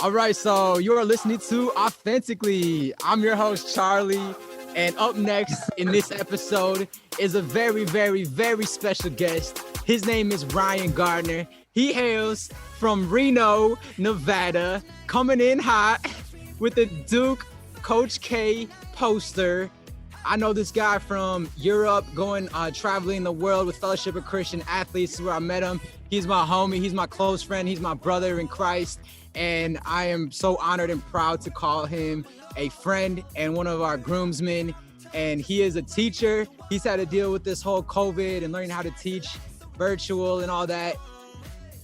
All right, so you are listening to Authentically. I'm your host, Charlie. And up next in this episode is a very, very, very special guest. His name is Ryan Gardner. He hails from Reno, Nevada, coming in hot with the Duke Coach K poster. I know this guy from Europe, going traveling the world with Fellowship of Christian Athletes, where I met him. He's my homie. He's my close friend. He's my brother in Christ. And I am so honored and proud to call him a friend and one of our groomsmen. And he is a teacher. He's had to deal with this whole COVID and learning how to teach virtual and all that.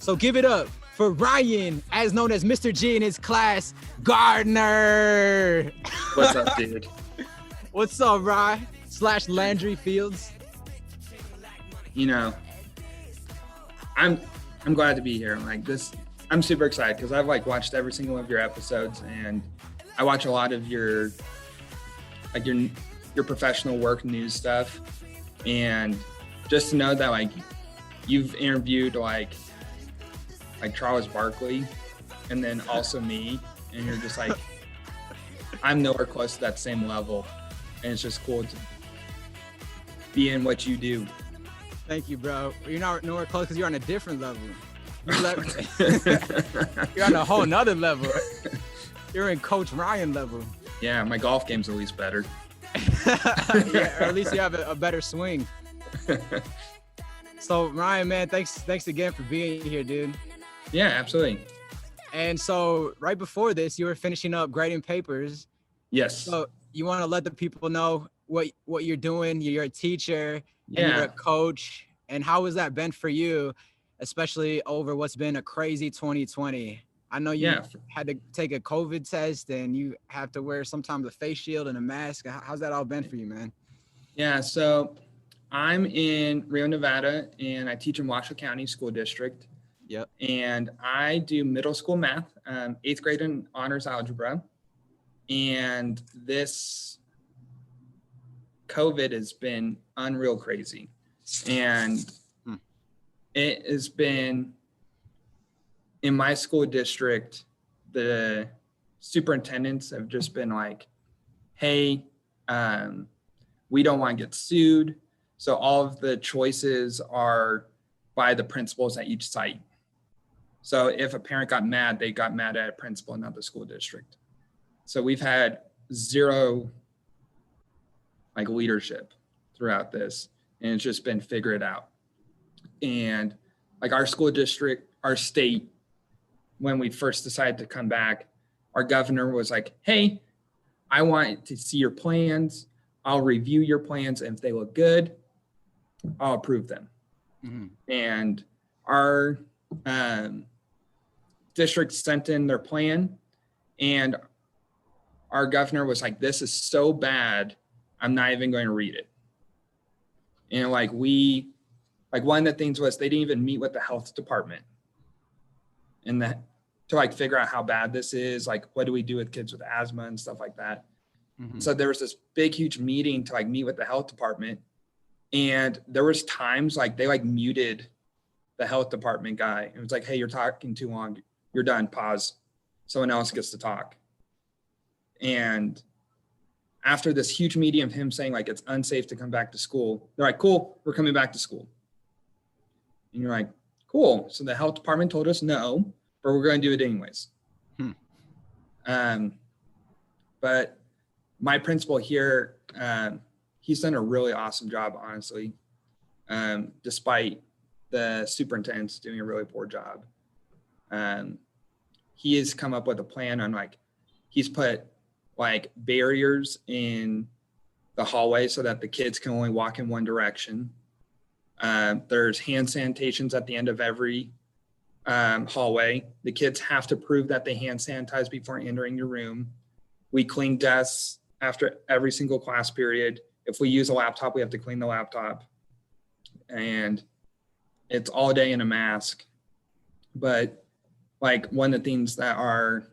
So give it up for Ryan, as known as Mr. G in his class, Gardner. What's up, dude? What's up, Ryan? / Landry Fields. You know, I'm glad to be here. I'm super excited because I've watched every single one of your episodes, and I watch a lot of your professional work news stuff. And just to know that you've interviewed Charles Barkley and then also me, and you're just I'm nowhere close to that same level. And it's just cool to be in what you do. Thank you, bro. You're not nowhere close because you're on a different level. You're on a whole nother level. You're in Coach Ryan level. Yeah, my golf game's at least better. Yeah, or at least you have a better swing. So Ryan, man, thanks again for being here, dude. Yeah, absolutely. And so right before this, you were finishing up grading papers. Yes. So you want to let the people know what you're doing. You're a teacher, yeah, and you're a coach. And how has that been for you, especially over what's been a crazy 2020? I know you had to take a COVID test and you have to wear sometimes a face shield and a mask. How's that all been for you, man? Yeah, so I'm in Rio, Nevada, and I teach in Washoe County School District. Yep. And I do middle school math, 8th grade in honors algebra. And this COVID has been unreal crazy. And it has been, in my school district, the superintendents have just been hey, we don't want to get sued. So all of the choices are by the principals at each site. So if a parent got mad, they got mad at a principal, not the school district. So we've had zero leadership throughout this, and it's just been figure it out. And our school district, our state, when we first decided to come back, our governor was hey, I want to see your plans. I'll review your plans, and if they look good, I'll approve them. Mm-hmm. And our district sent in their plan, and our governor was this is so bad, I'm not even going to read it. And one of the things was they didn't even meet with the health department and to figure out how bad this is, what do we do with kids with asthma and stuff like that. Mm-hmm. So there was this big, huge meeting to meet with the health department. And there was times they muted the health department guy. It was hey, you're talking too long. You're done. Pause. Someone else gets to talk. And after this huge meeting of him saying it's unsafe to come back to school, they're cool, we're coming back to school. And you're cool. So the health department told us no, but we're going to do it anyways. But my principal here, he's done a really awesome job, honestly, despite the superintendent's doing a really poor job. He has come up with a plan on he's put barriers in the hallway so that the kids can only walk in one direction. There's hand sanitations at the end of every hallway. The kids have to prove that they hand sanitize before entering your room. We clean desks after every single class period. If we use a laptop, we have to clean the laptop. And it's all day in a mask. But one of the things that our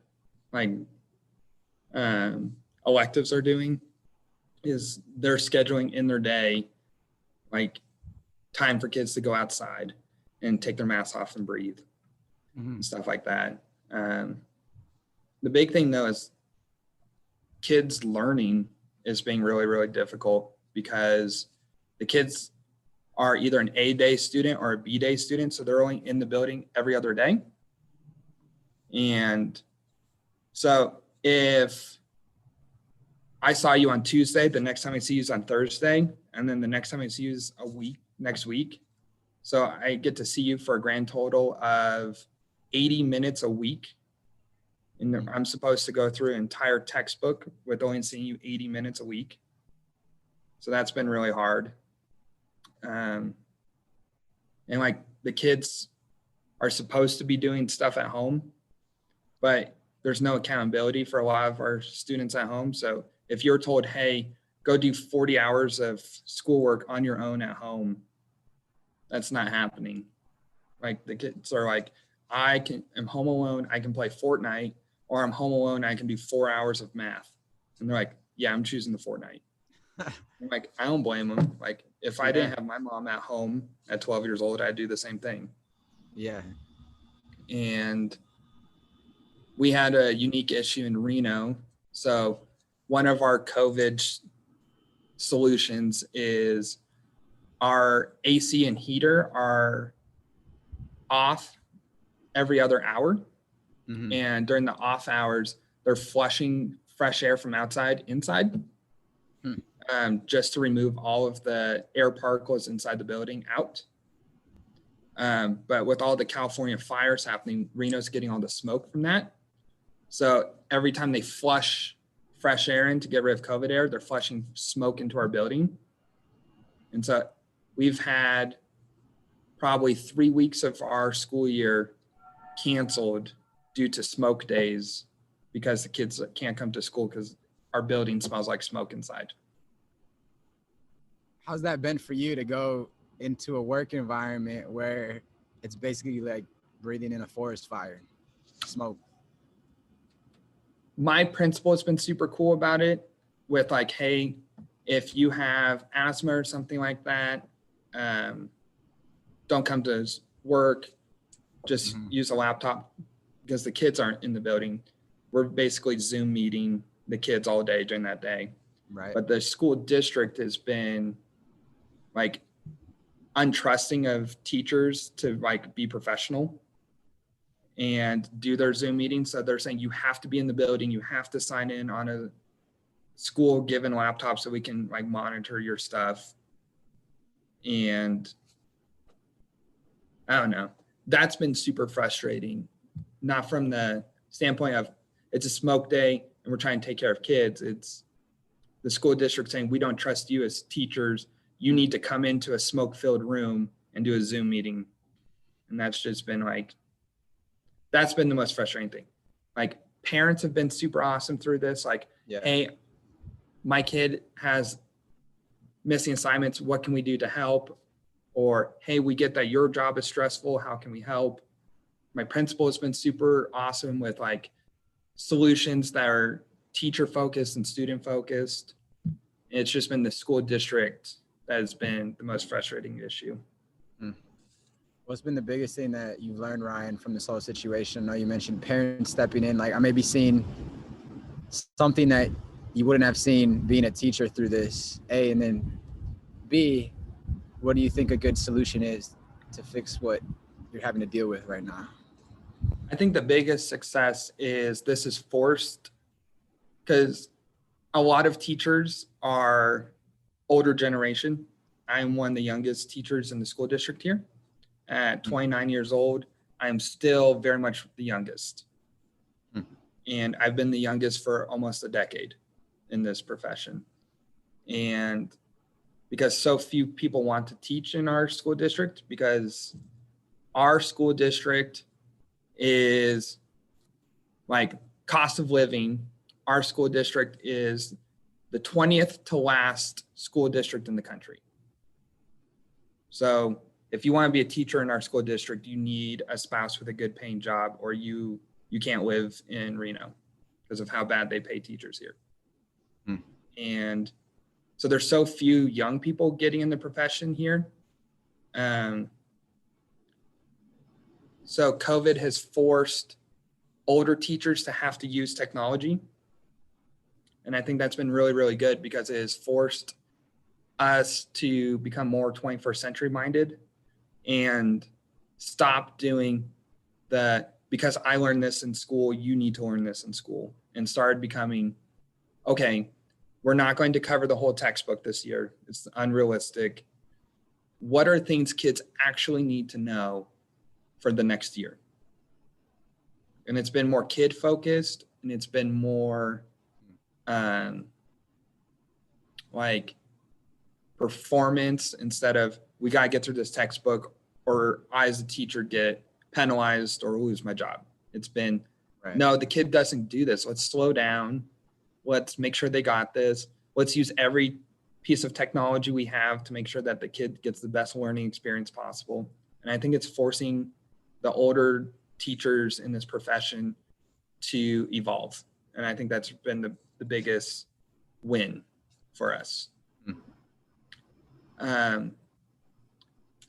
electives are doing is they're scheduling in their day time for kids to go outside and take their masks off and breathe, and stuff like that. The big thing though is kids learning is being really, really difficult because the kids are either an A day student or a B day student. So they're only in the building every other day. And so if I saw you on Tuesday, the next time I see you is on Thursday, and then the next time I see you is next week. So I get to see you for a grand total of 80 minutes a week. And I'm supposed to go through an entire textbook with only seeing you 80 minutes a week. So that's been really hard. And like the kids are supposed to be doing stuff at home, but there's no accountability for a lot of our students at home. So if you're told, hey, go do 40 hours of schoolwork on your own at home, that's not happening. Like the kids are like, I'm home alone, I can play Fortnite, or I'm home alone, I can do 4 hours of math. And they're like, yeah, I'm choosing the Fortnite. I'm like, I don't blame them. Like if I didn't have my mom at home at 12 years old, I'd do the same thing. Yeah. And we had a unique issue in Reno. So one of our COVID solutions is our AC and heater are off every other hour. Mm-hmm. And during the off hours, they're flushing fresh air from outside inside, just to remove all of the air particles inside the building out. But with all the California fires happening, Reno's getting all the smoke from that. So every time they flush fresh air in to get rid of COVID air, they're flushing smoke into our building. And so we've had probably 3 weeks of our school year canceled due to smoke days because the kids can't come to school because our building smells like smoke inside. How's that been for you to go into a work environment where it's basically like breathing in a forest fire, smoke? My principal has been super cool about it with like, hey, if you have asthma or something like that, don't come to work, just use a laptop, because the kids aren't in the building. We're basically Zoom meeting the kids all day during that day. Right. But the school district has been like untrusting of teachers to like be professional and do their Zoom meetings. So they're saying you have to be in the building, you have to sign in on a school given laptop so we can like monitor your stuff. And I don't know, that's been super frustrating, not from the standpoint of it's a smoke day and we're trying to take care of kids. It's the school district saying, we don't trust you as teachers. You need to come into a smoke-filled room and do a Zoom meeting. And that's just been like, that's been the most frustrating thing. Like parents have been super awesome through this. Like, hey, my kid has missing assignments. What can we do to help? Or, hey, we get that your job is stressful. How can we help? My principal has been super awesome with like solutions that are teacher focused and student focused. It's just been the school district that has been the most frustrating issue. What's been the biggest thing that you've learned, Ryan, from this whole situation? I know you mentioned parents stepping in. Like I may be seeing something that you wouldn't have seen being a teacher through this, A, and then B, what do you think a good solution is to fix what you're having to deal with right now? I think the biggest success is this is forced because a lot of teachers are older generation. I'm one of the youngest teachers in the school district here. At 29 years old, I'm still very much the youngest. And I've been the youngest for almost a decade in this profession. And because so few people want to teach in our school district, because our school district is like cost of living. Our school district is the 20th to last school district in the country. So if you want to be a teacher in our school district, you need a spouse with a good paying job, or you can't live in Reno because of how bad they pay teachers here. And so there's so few young people getting in the profession here. So COVID has forced older teachers to have to use technology. And I think that's been really, really good because it has forced us to become more 21st century minded and stop doing the, because I learned this in school, you need to learn this in school, and started becoming, okay, we're not going to cover the whole textbook this year. It's unrealistic. What are things kids actually need to know for the next year? And it's been more kid focused, and it's been more like performance instead of we got to get through this textbook or I as a teacher get penalized or lose my job. It's been, right. No, the kid doesn't do this. Let's slow down. Let's make sure they got this. Let's use every piece of technology we have to make sure that the kid gets the best learning experience possible. And I think it's forcing the older teachers in this profession to evolve. And I think that's been the biggest win for us. And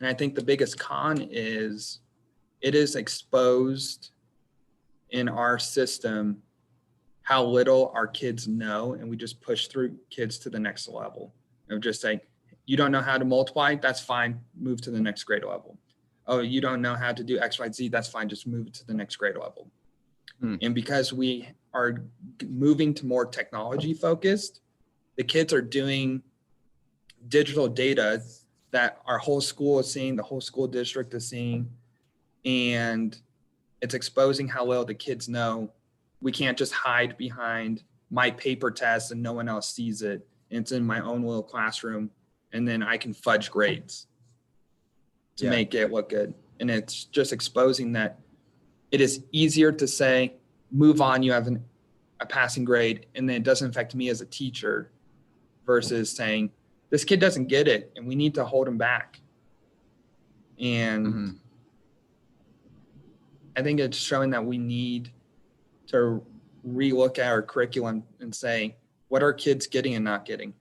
I think the biggest con is it is exposed in our system how little our kids know, and we just push through kids to the next level. Of just saying, you don't know how to multiply, that's fine, move to the next grade level. Oh, you don't know how to do X, Y, Z, that's fine, just move it to the next grade level. And because we are moving to more technology focused, the kids are doing digital data that our whole school is seeing, the whole school district is seeing, and it's exposing how well the kids know. We can't just hide behind my paper test and no one else sees it. And it's in my own little classroom, and then I can fudge grades to make it look good. And it's just exposing that it is easier to say, move on, you have a passing grade, and then it doesn't affect me as a teacher, versus saying, this kid doesn't get it and we need to hold him back. And I think it's showing that we need to relook at our curriculum and say, what are kids getting and not getting?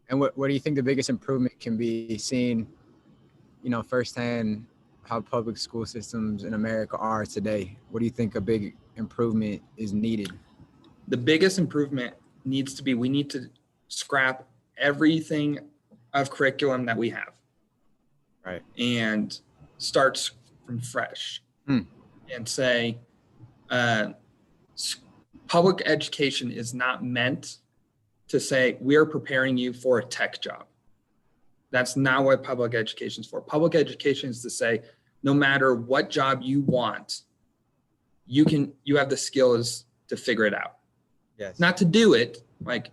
And what do you think the biggest improvement can be seen, firsthand, how public school systems in America are today? What do you think a big improvement is needed? The biggest improvement needs to be, we need to scrap everything of curriculum that we have. Right. And start from fresh and say, public education is not meant to say, we're preparing you for a tech job. That's not what public education is for. Public education is to say, no matter what job you want, you have the skills to figure it out. Yes. Not to do it. Like,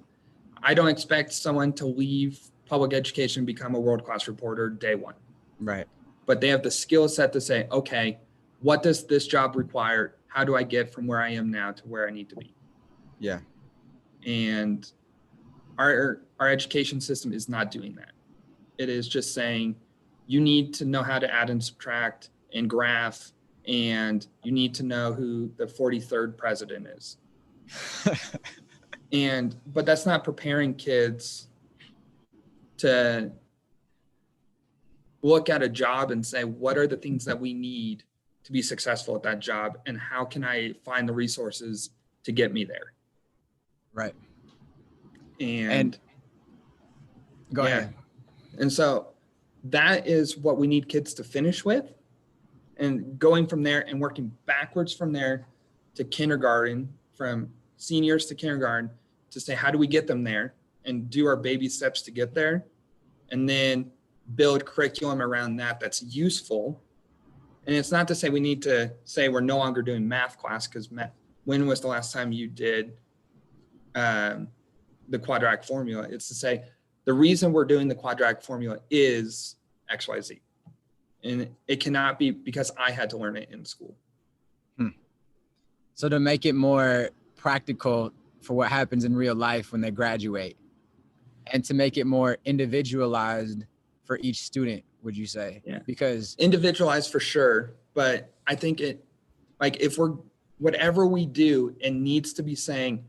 I don't expect someone to leave public education and become a world-class reporter day one. Right. But they have the skill set to say, okay, what does this job require? How do I get from where I am now to where I need to be? Yeah. And our education system is not doing that. It is just saying, you need to know how to add and subtract and graph, and you need to know who the 43rd president is. But that's not preparing kids to look at a job and say, what are the things that we need to be successful at that job, and how can I find the resources to get me there? Right. And go ahead. And so that is what we need kids to finish with, and going from there and working backwards from there to kindergarten, from seniors to kindergarten, to say, how do we get them there, and do our baby steps to get there, and then build curriculum around that that's useful. And it's not to say we need to say we're no longer doing math class, because when was the last time you did the quadratic formula? It's to say the reason we're doing the quadratic formula is X, Y, Z. And it cannot be because I had to learn it in school. So to make it more practical for what happens in real life when they graduate, and to make it more individualized for each student, would you say? Yeah. Because individualized for sure, but I think it, like, if we're, whatever we do, it needs to be saying,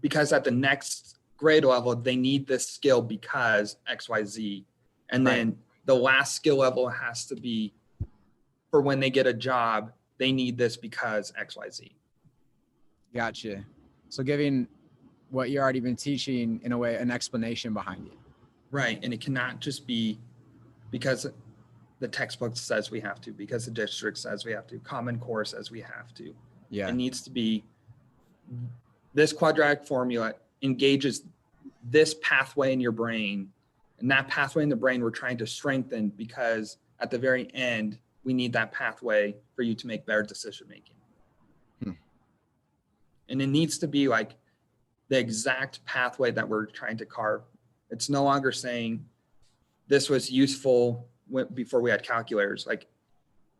because at the next grade level, they need this skill because X, Y, Z. And then the last skill level has to be for when they get a job, they need this because XYZ. Gotcha. So giving what you already been teaching, in a way, an explanation behind it. Right. And it cannot just be because the textbook says we have to, because the district says we have to, Common Core says we have to. Yeah. It needs to be, this quadratic formula engages this pathway in your brain, and that pathway in the brain we're trying to strengthen, because at the very end, we need that pathway for you to make better decision making. And it needs to be like the exact pathway that we're trying to carve. It's no longer saying this was useful before we had calculators. Like,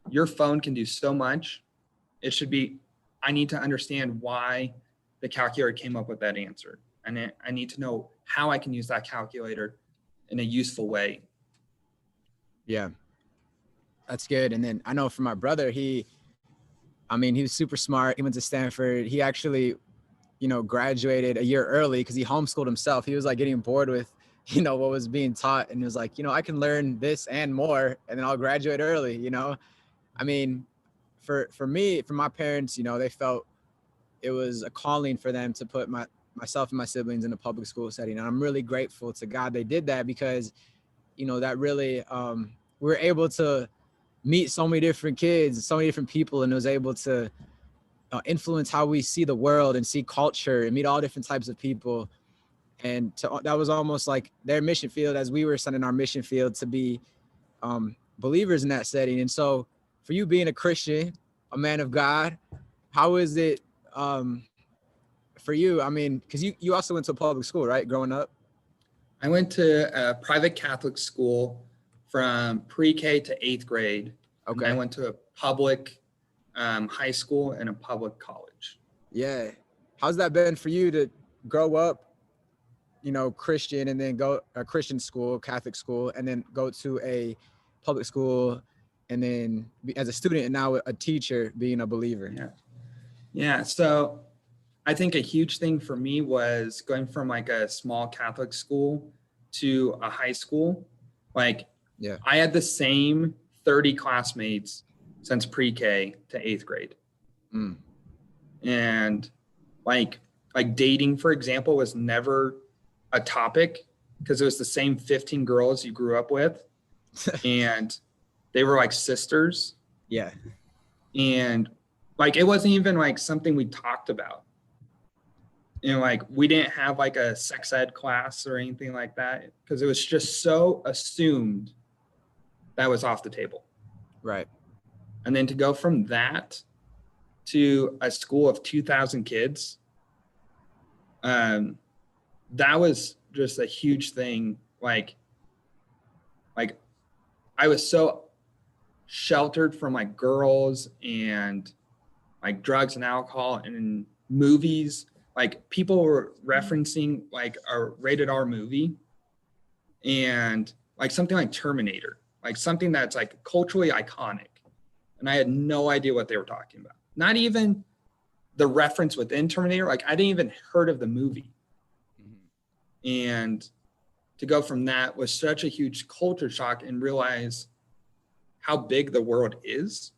your phone can do so much. It should be, I need to understand why the calculator came up with that answer. And I need to know how I can use that calculator in a useful way. Yeah, that's good. And then I know for my brother, he was super smart. He went to Stanford. He actually, graduated a year early because he homeschooled himself. He was like getting bored with, what was being taught. And he was like, I can learn this and more, and then I'll graduate early, I mean, for me, for my parents, they felt it was a calling for them to put myself and my siblings in a public school setting. And I'm really grateful to God they did that, because, that really, we were able to meet so many different kids, so many different people, and it was able to influence how we see the world and see culture and meet all different types of people. And that was almost like their mission field, as we were sending our mission field to be believers in that setting. And so for you being a Christian, a man of God, how is it for you? I mean, because you also went to a public school, right, growing up? I went to a private Catholic school from pre-K to 8th grade. Okay. And I went to a public high school and a public college. Yeah. How's that been for you to grow up, Christian, and then go a Christian school, Catholic school, and then go to a public school, and then as a student and now a teacher, being a believer? Yeah. So I think a huge thing for me was going from like a small Catholic school to a high school. Like, yeah, I had the same 30 classmates since pre-K to 8th grade. And like dating, for example, was never a topic, because it was the same 15 girls you grew up with. And they were like sisters. Yeah. And like, it wasn't even like something we talked about. Like, we didn't have like a sex ed class or anything like that, because it was just so assumed that was off the table. Right. And then to go from that to a school of 2,000 kids, that was just a huge thing. Like I was so sheltered from like girls and like drugs and alcohol and movies. Like, people were referencing like a rated R movie, and like something like Terminator, like something that's like culturally iconic. And I had no idea what they were talking about. Not even the reference within Terminator. Like, I didn't even heard of the movie. And to go from that was such a huge culture shock, and realize how big the world is.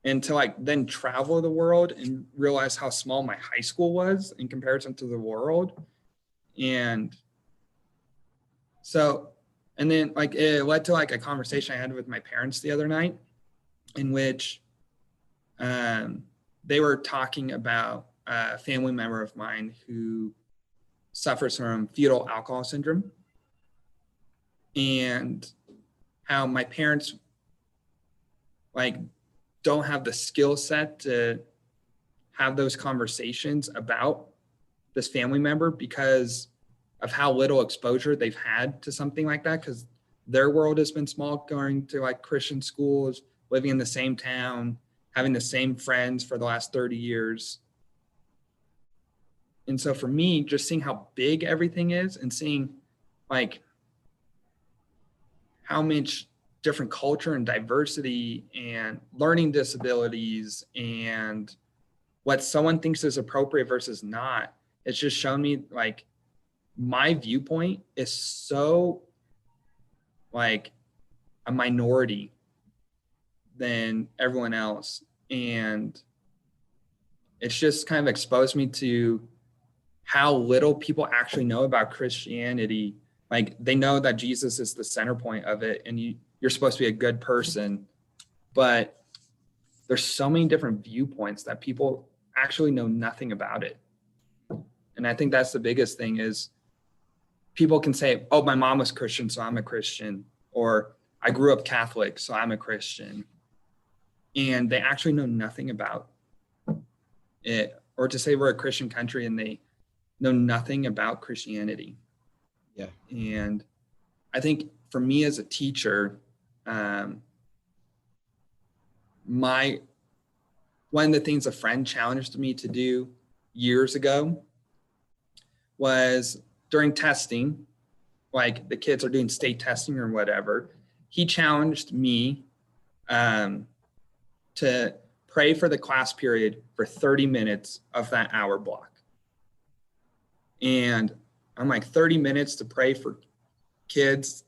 And to like then travel the world and realize how small my high school was in comparison to the world. And so, and then like it led to like a conversation I had with my parents the other night, in which they were talking about a family member of mine who suffers from fetal alcohol syndrome, and how my parents like don't have the skill set to have those conversations about this family member, because of how little exposure they've had to something like that, because their world has been small, going to like Christian schools, living in the same town, having the same friends for the last 30 years. And so for me, just seeing how big everything is, and seeing like how much different culture and diversity and learning disabilities and what someone thinks is appropriate versus not, it's just shown me like my viewpoint is so like a minority than everyone else. And it's just kind of exposed me to how little people actually know about Christianity. Like, they know that Jesus is the center point of it, and you're supposed to be a good person, but there's so many different viewpoints that people actually know nothing about it. And I think that's the biggest thing is people can say, oh, my mom was Christian, so I'm a Christian, or I grew up Catholic, so I'm a Christian. And they actually know nothing about it. Or to say we're a Christian country and they know nothing about Christianity. Yeah. And I think for me as a teacher, one of the things a friend challenged me to do years ago was during testing, like the kids are doing state testing or whatever, he challenged me to pray for the class period for 30 minutes of that hour block. And I'm like, 30 minutes to pray for kids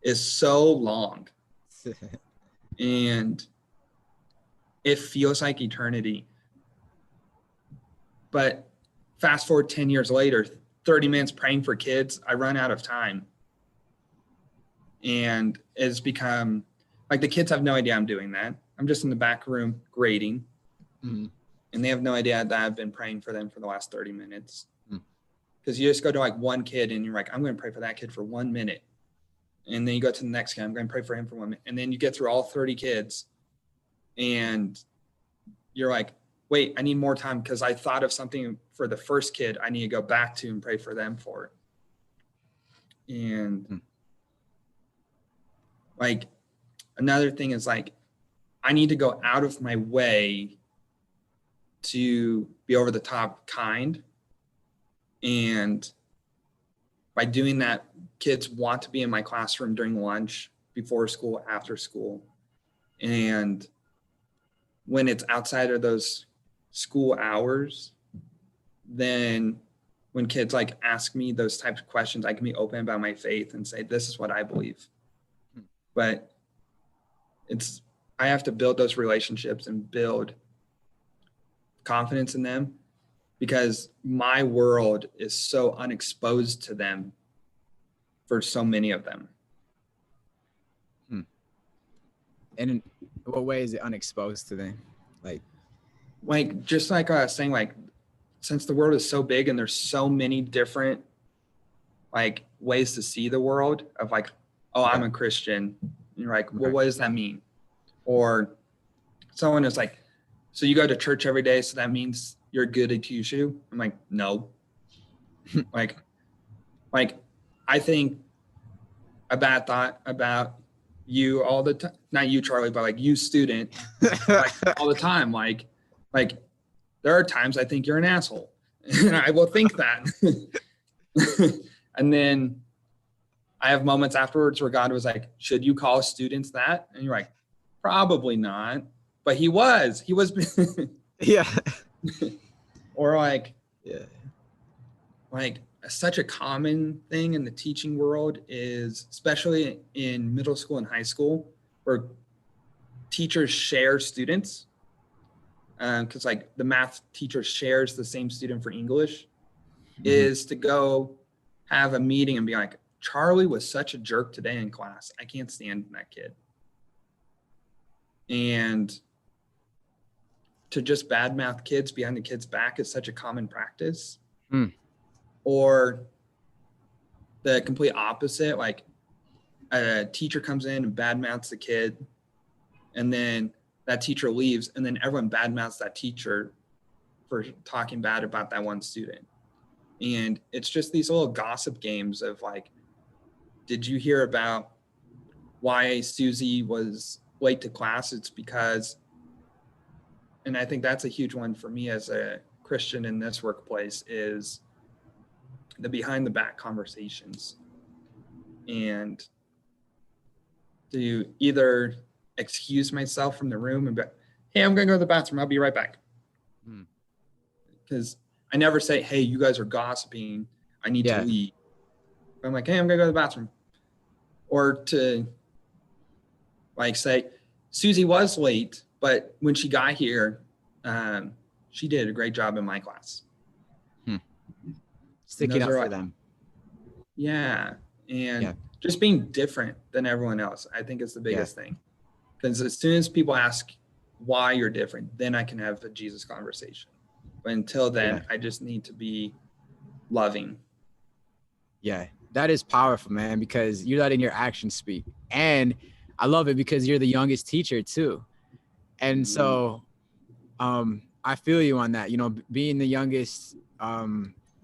is so long. And it feels like eternity. But fast forward 10 years later, 30 minutes praying for kids, I run out of time. And it's become like the kids have no idea I'm doing that. I'm just in the back room grading. Mm-hmm. And they have no idea that I've been praying for them for the last 30 minutes. Because you just go to like one kid and you're like, I'm going to pray for that kid for 1 minute. And then you go to the next guy, I'm going to pray for him for 1 minute. And then you get through all 30 kids and you're like, wait, I need more time because I thought of something for the first kid I need to go back to and pray for them for. And like another thing is like, I need to go out of my way to be over the top kind. And by doing that, kids want to be in my classroom during lunch, before school, after school. And when it's outside of those school hours, then when kids like ask me those types of questions, I can be open about my faith and say, this is what I believe. But I have to build those relationships and build confidence in them because my world is so unexposed to them for so many of them. And in what way is it unexposed to them? Like just like I was saying, like, since the world is so big and there's so many different like ways to see the world of like, oh, I'm a Christian. And you're like, well, what does that mean? Or someone is like, so you go to church every day, so that means you're good at Kyushu? I'm like, no. like I think a bad thought about you all the time, not you, Charlie, but like you student, like all the time. Like there are times I think you're an asshole and I will think that. And then I have moments afterwards where God was like, should you call students that? And you're like, probably not, but he was yeah. Or like such a common thing in the teaching world is, especially in middle school and high school, where teachers share students. Because like the math teacher shares the same student for English, is to go have a meeting and be like, Charlie was such a jerk today in class. I can't stand that kid. And to just badmouth kids behind the kid's back is such a common practice. Or the complete opposite, like a teacher comes in and badmouths the kid, and then that teacher leaves, and then everyone badmouths that teacher for talking bad about that one student. And it's just these little gossip games of like, did you hear about why Susie was late to class? It's because, and I think that's a huge one for me as a Christian in this workplace, is the behind the back conversations. And to either excuse myself from the room and be, hey, I'm gonna go to the bathroom, I'll be right back. Because I never say, hey, you guys are gossiping, I need to leave. I'm like, hey, I'm gonna go to the bathroom. Or to like say, Susie was late, But when she got here, she did a great job in my class. Sticking up for them. Yeah. And just being different than everyone else, I think is the biggest thing. Because as soon as people ask why you're different, then I can have a Jesus conversation. But until then, I just need to be loving. Yeah, that is powerful, man, because you're letting your actions speak. And I love it because you're the youngest teacher too. And so I feel you on that, you know, being the youngest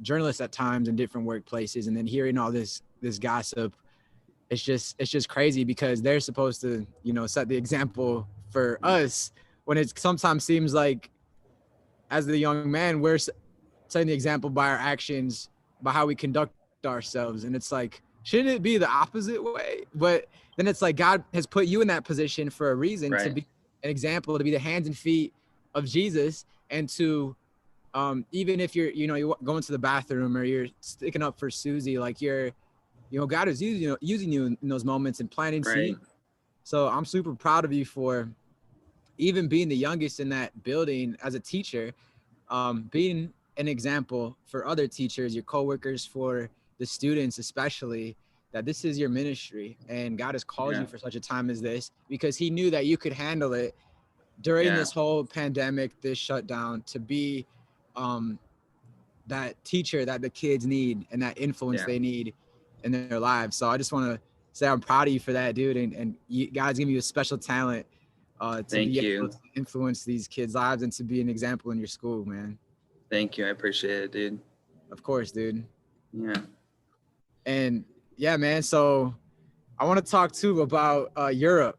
journalist at times in different workplaces, and then hearing all this gossip. It's just crazy because they're supposed to, you know, set the example for us, when it sometimes seems like as the young man, we're setting the example by our actions, by how we conduct ourselves. And it's like, shouldn't it be the opposite way? But then it's like, God has put you in that position for a reason, to be an example, to be the hands and feet of Jesus, and to even if you're, you know, you're going to the bathroom or you're sticking up for Susie, like you're, you know, God is using you in those moments and planting seeds. So I'm super proud of you for even being the youngest in that building as a teacher, being an example for other teachers, your coworkers, for the students, especially, that this is your ministry and God has called you for such a time as this, because he knew that you could handle it during this whole pandemic, this shutdown, to be that teacher that the kids need and that influence they need in their lives. So I just want to say I'm proud of you for that, dude. And you guys give you a special talent to be able to influence these kids' lives and to be an example in your school, man. Thank you. I appreciate it, dude. Of course, dude. Yeah. And yeah, man. So I want to talk too about Europe.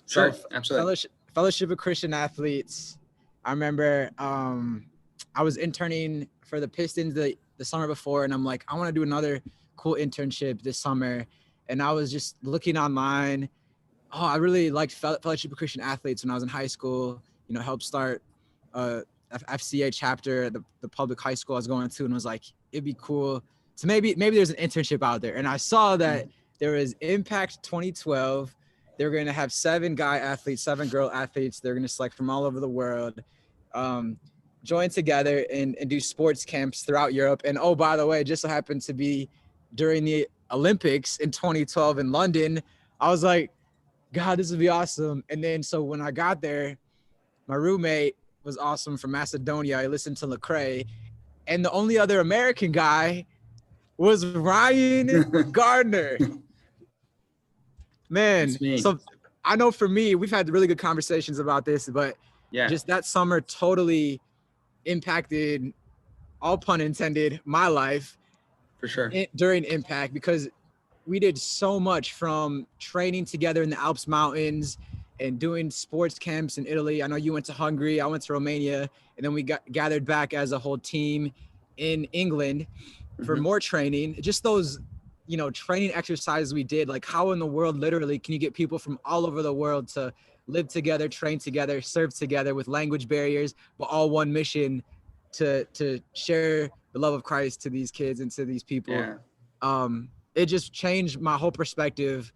Sure, So absolutely. Fellowship of Christian Athletes. I remember I was interning for the Pistons the summer before, and I'm like, I want to do another cool internship this summer. And I was just looking online. Oh, I really liked Fellowship of Christian Athletes when I was in high school. You know, helped start FCA chapter at the public high school I was going to, and was like, it'd be cool to maybe there's an internship out there. And I saw that there was Impact 2012. They were going to have 7 guy athletes, 7 girl athletes. They're going to select from all over the world, join together and do sports camps throughout Europe. And oh, by the way, it just so happened to be during the Olympics in 2012 in London. I was like, God, this would be awesome. And then so when I got there, my roommate was awesome from Macedonia. I listened to Lecrae, and the only other American guy was Ryan Gardner. Man, so I know for me, we've had really good conversations about this, but just that summer totally impacted, all pun intended, my life. For sure. During Impact, because we did so much, from training together in the Alps Mountains and doing sports camps in Italy. I know you went to Hungary, I went to Romania, and then we got gathered back as a whole team in England for more training. Just those, you know, training exercises we did. Like, how in the world, literally, can you get people from all over the world to live together, train together, serve together with language barriers, but all one mission to share the love of Christ to these kids and to these people. It just changed my whole perspective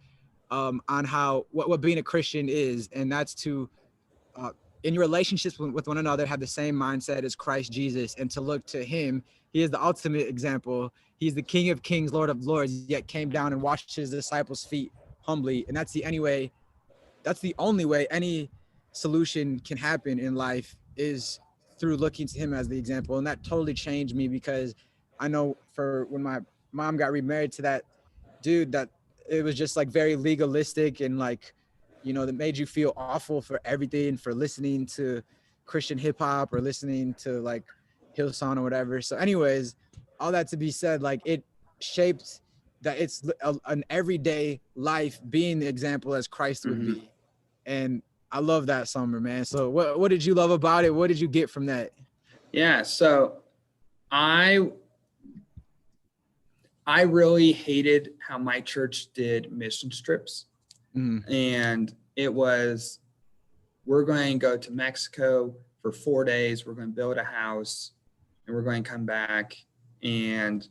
on how what being a Christian is, and that's to in your relationships with one another have the same mindset as Christ Jesus, and to look to him. He is the ultimate example. He's the King of Kings, Lord of Lords, yet came down and washed his disciples' feet humbly. And that's the only way any solution can happen in life, is through looking to him as the example. And that totally changed me, because I know for when my mom got remarried to that dude, that it was just like very legalistic, and like, you know, that made you feel awful for everything, for listening to Christian hip hop or listening to like Hillsong or whatever. So anyways, all that to be said, like, it shaped that it's an everyday life being the example as Christ would be. And I love that summer, man. So what did you love about it? What did you get from that? Yeah, so I really hated how my church did mission trips. And it was, we're going to go to Mexico for 4 days. We're going to build a house, and we're going to come back, and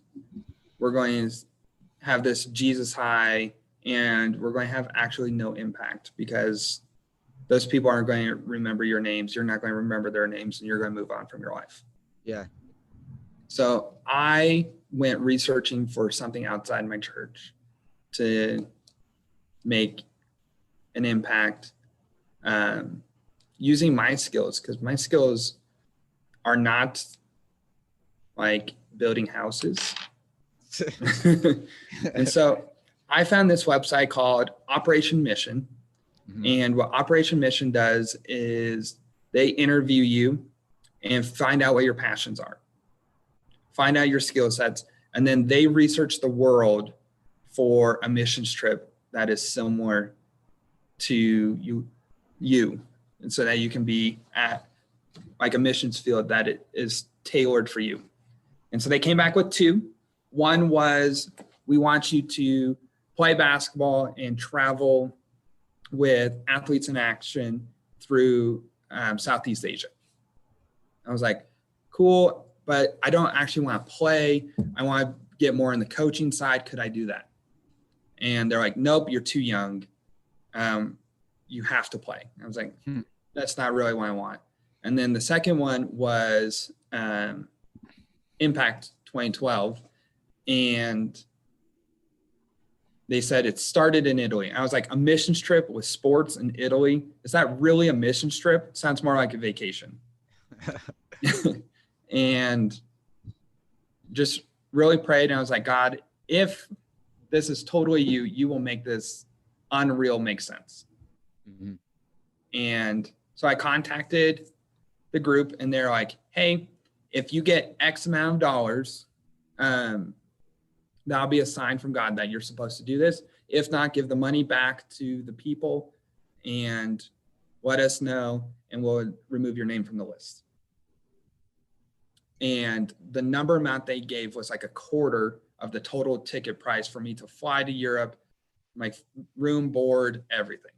we're going to have this Jesus high, and we're going to have actually no impact, because those people aren't going to remember your names. You're not going to remember their names, and you're going to move on from your life. Yeah. So I went researching for something outside my church to make an impact, using my skills, because my skills are not like building houses. And so I found this website called Operation Mission. Mhm. And what Operation Mission does is they interview you and find out what your passions are, find out your skill sets, and then they research the world for a missions trip that is similar to you, and so that you can be at like a missions field that it is tailored for you. And so they came back with two. One was, we want you to play basketball and travel with Athletes in Action through Southeast Asia. I was like, cool, but I don't actually want to play. I want to get more on the coaching side. Could I do that? And they're like, nope, you're too young. You have to play. I was like, that's not really what I want. And then the second one was Impact 2012. And they said it started in Italy. I was like, a missions trip with sports in Italy? Is that really a missions trip? It sounds more like a vacation. And just really prayed. And I was like, God, if this is totally you, you will make this unreal make sense. Mm-hmm. And so I contacted the group, and they're like, hey, if you get X amount of dollars, that'll be a sign from God that you're supposed to do this. If not, give the money back to the people and let us know, and we'll remove your name from the list. And the number amount they gave was like a quarter of the total ticket price for me to fly to Europe, my room, board, everything.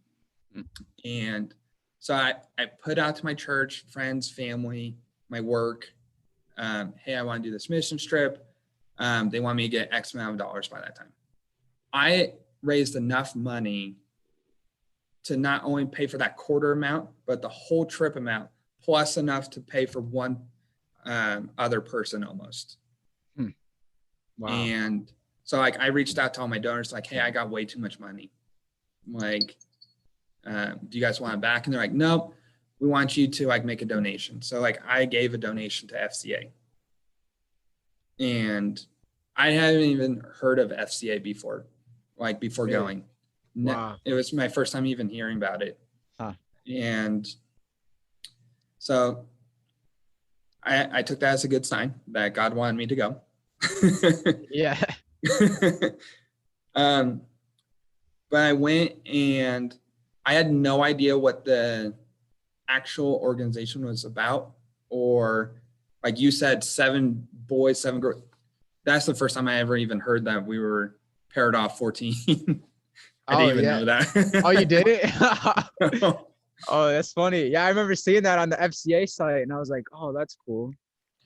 And so I put out to my church, friends, family, my work, hey, I want to do this mission trip. They want me to get X amount of dollars by that time. I raised enough money to not only pay for that quarter amount, but the whole trip amount, plus enough to pay for one other person almost. Wow. And so like I reached out to all my donors, like, hey, I got way too much money. Like, do you guys want it back? And they're like, nope, we want you to like make a donation. So like I gave a donation to FCA. And I hadn't even heard of FCA before really? Going. Wow. It was my first time even hearing about it. Huh. And so I took that as a good sign that God wanted me to go. Yeah. But I went, and I had no idea what the actual organization was about, or like you said, 7 boys, 7 girls. That's the first time I ever even heard that we were paired off 14. I didn't even know that. Oh, you did it? Oh, that's funny. Yeah, I remember seeing that on the FCA site, and I was like, oh, that's cool.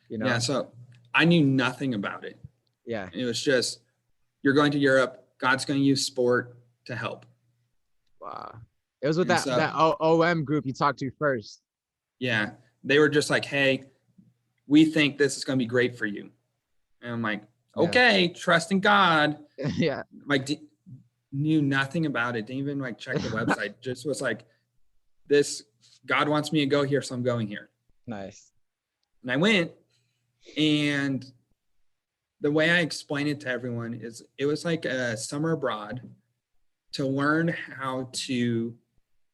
You know? Yeah, so I knew nothing about it. Yeah. It was just, you're going to Europe. God's going to use sport to help. Wow. It was with And that OM group you talked to first. Yeah. They were just like, hey, we think this is going to be great for you. And I'm like, okay, trusting God. Yeah. Like, knew nothing about it. Didn't even like check the website. Just was like, this, God wants me to go here, so I'm going here. Nice. And I went, and the way I explain it to everyone is it was like a summer abroad to learn how to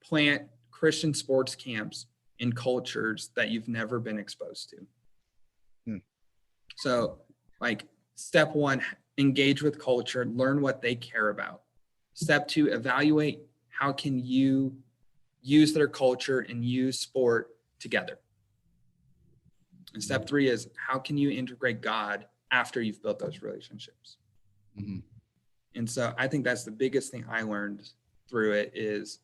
plant Christian sports camps in cultures that you've never been exposed to. So like step 1, engage with culture, learn what they care about. Step 2, evaluate how can you use their culture and use sport together. And step 3 is how can you integrate God after you've built those relationships. Mm-hmm. And so I think that's the biggest thing I learned through it is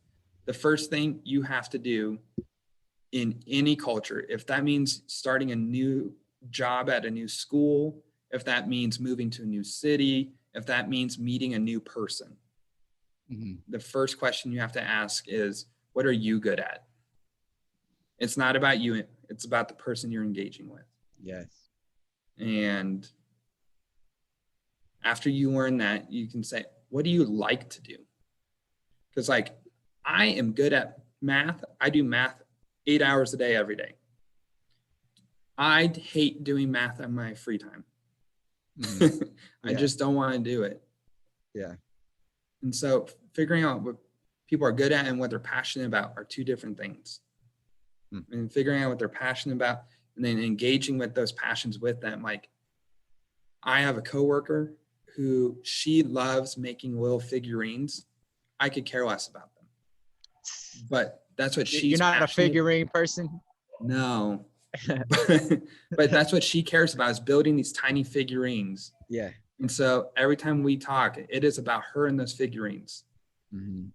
the first thing you have to do in any culture, if that means starting a new job at a new school, if that means moving to a new city, if that means meeting a new person, the first question you have to ask is, what are you good at? It's not about you. It's about the person you're engaging with. Yes. And after you learn that, you can say, what do you like to do? Because like, I am good at math. I do math 8 hours a day, every day. I hate doing math on my free time. Mhm. I Yeah. just don't want to do it. Yeah. And so figuring out what people are good at and what they're passionate about are two different things. Mm. And figuring out what they're passionate about and then engaging with those passions with them. Like, I have a coworker who she loves making little figurines. I could care less about them, but that's what You're she's not a passionate. figurine person? No, but that's what she cares about, is building these tiny figurines. Yeah. And so every time we talk, it is about her and those figurines. Mm-hmm.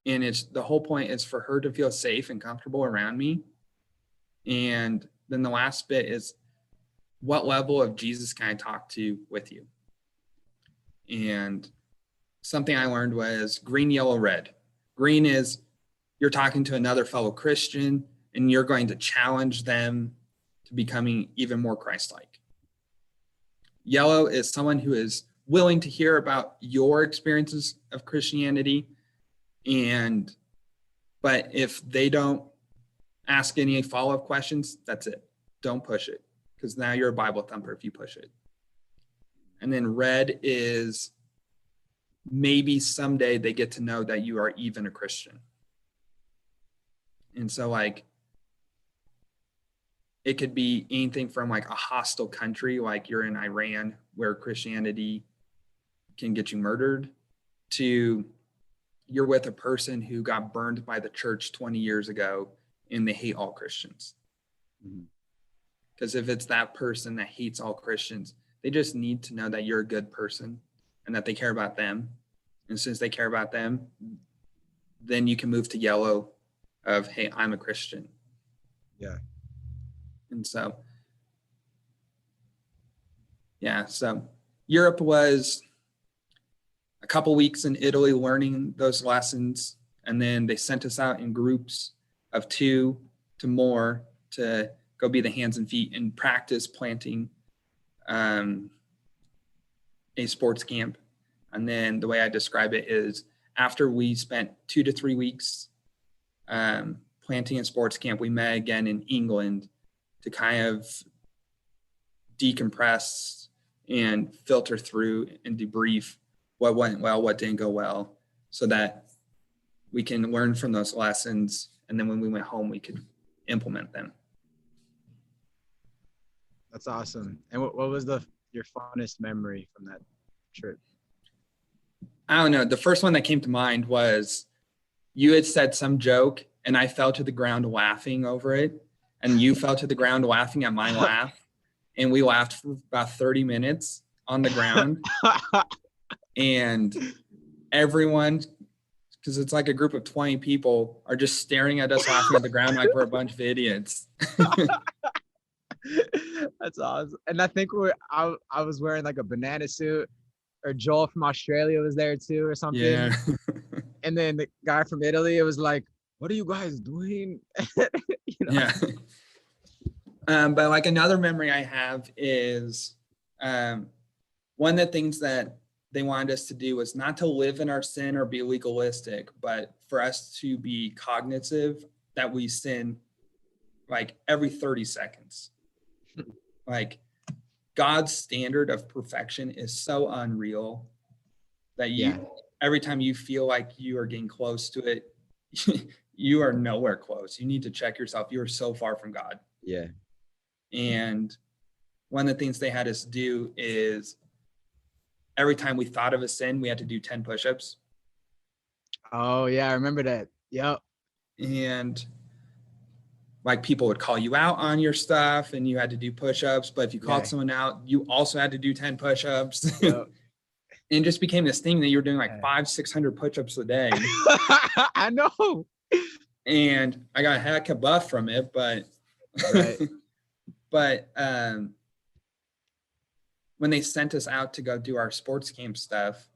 And it's the whole point is for her to feel safe and comfortable around me. And then the last bit is, what level of Jesus can I talk to with you? And something I learned was green, yellow, red. Green is you're talking to another fellow Christian and you're going to challenge them to becoming even more Christ-like. Yellow is someone who is willing to hear about your experiences of Christianity. But if they don't ask any follow-up questions, that's it. Don't push it, because now you're a Bible thumper if you push it. And then red is maybe someday they get to know that you are even a Christian. And so like, it could be anything from like a hostile country, like you're in Iran where Christianity can get you murdered, to you're with a person who got burned by the church 20 years ago and they hate all Christians. Because if it's that person that hates all Christians, they just need to know that you're a good person and that they care about them. And since they care about them, then you can move to yellow of, hey, I'm a Christian. Yeah. And so, yeah, so Europe was a couple weeks in Italy learning those lessons. And then they sent us out in groups of 2 to more to go be the hands and feet and practice planting a sports camp. And then the way I describe it is, after we spent 2 to 3 weeks planting a sports camp, we met again in England to kind of decompress and filter through and debrief what went well, what didn't go well, so that we can learn from those lessons. And then when we went home, we could implement them. That's awesome. And what was your fondest memory from that trip? I don't know. The first one that came to mind was you had said some joke and I fell to the ground laughing over it. And you fell to the ground laughing at my laugh. And we laughed for about 30 minutes on the ground. And everyone, because it's like a group of 20 people, are just staring at us laughing at the ground like we're a bunch of idiots. That's awesome. And I think I was wearing like a banana suit, or Joel from Australia was there too or something. Yeah. And then the guy from Italy, it was like, what are you guys doing? You know? Yeah. But like another memory I have is one of the things that they wanted us to do was not to live in our sin or be legalistic, but for us to be cognitive that we sin like every 30 seconds. Like, God's standard of perfection is so unreal that every time you feel like you are getting close to it, you are nowhere close. You need to check yourself. You are so far from God. Yeah. And one of the things they had us do is every time we thought of a sin, we had to do 10 push-ups. Oh yeah, I remember that. Yep. And like, people would call you out on your stuff and you had to do push-ups, but if you called someone out, you also had to do 10 push-ups. Yep. And it just became this thing that you were doing like 500-600 push-ups a day. I know. And I got a heck of buff from it, but right. But when they sent us out to go do our sports camp stuff,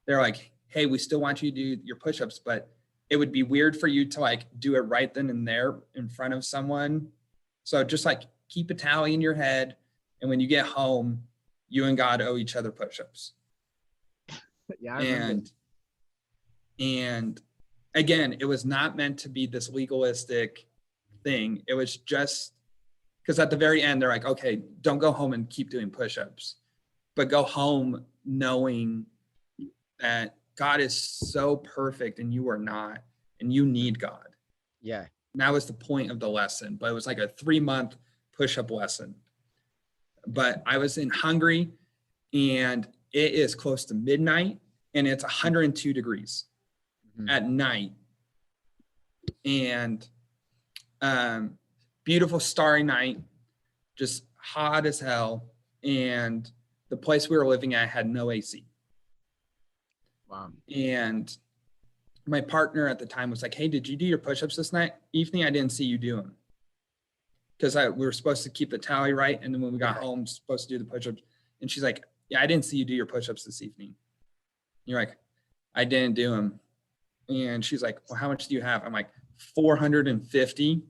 they're like, hey, we still want you to do your push-ups, but it would be weird for you to like do it right then and there in front of someone. So just like keep a tally in your head. And when you get home, you and God owe each other push-ups. Yeah, I remember. And again, it was not meant to be this legalistic thing. It was just because at the very end, they're like, okay, don't go home and keep doing push-ups, but go home knowing that God is so perfect and you are not, and you need God. Yeah. And that was the point of the lesson, but it was like a 3-month push-up lesson. But I was in Hungary and it is close to midnight and it's 102 degrees at night. And beautiful starry night, just hot as hell. And the place we were living at had no AC. Wow. And my partner at the time was like, hey, did you do your push-ups this evening? I didn't see you do them. Because we were supposed to keep the tally right. And then when we got home, supposed to do the push-ups. And she's like, yeah, I didn't see you do your push-ups this evening. And you're like, I didn't do them. And she's like, well, how much do you have? I'm like, 450.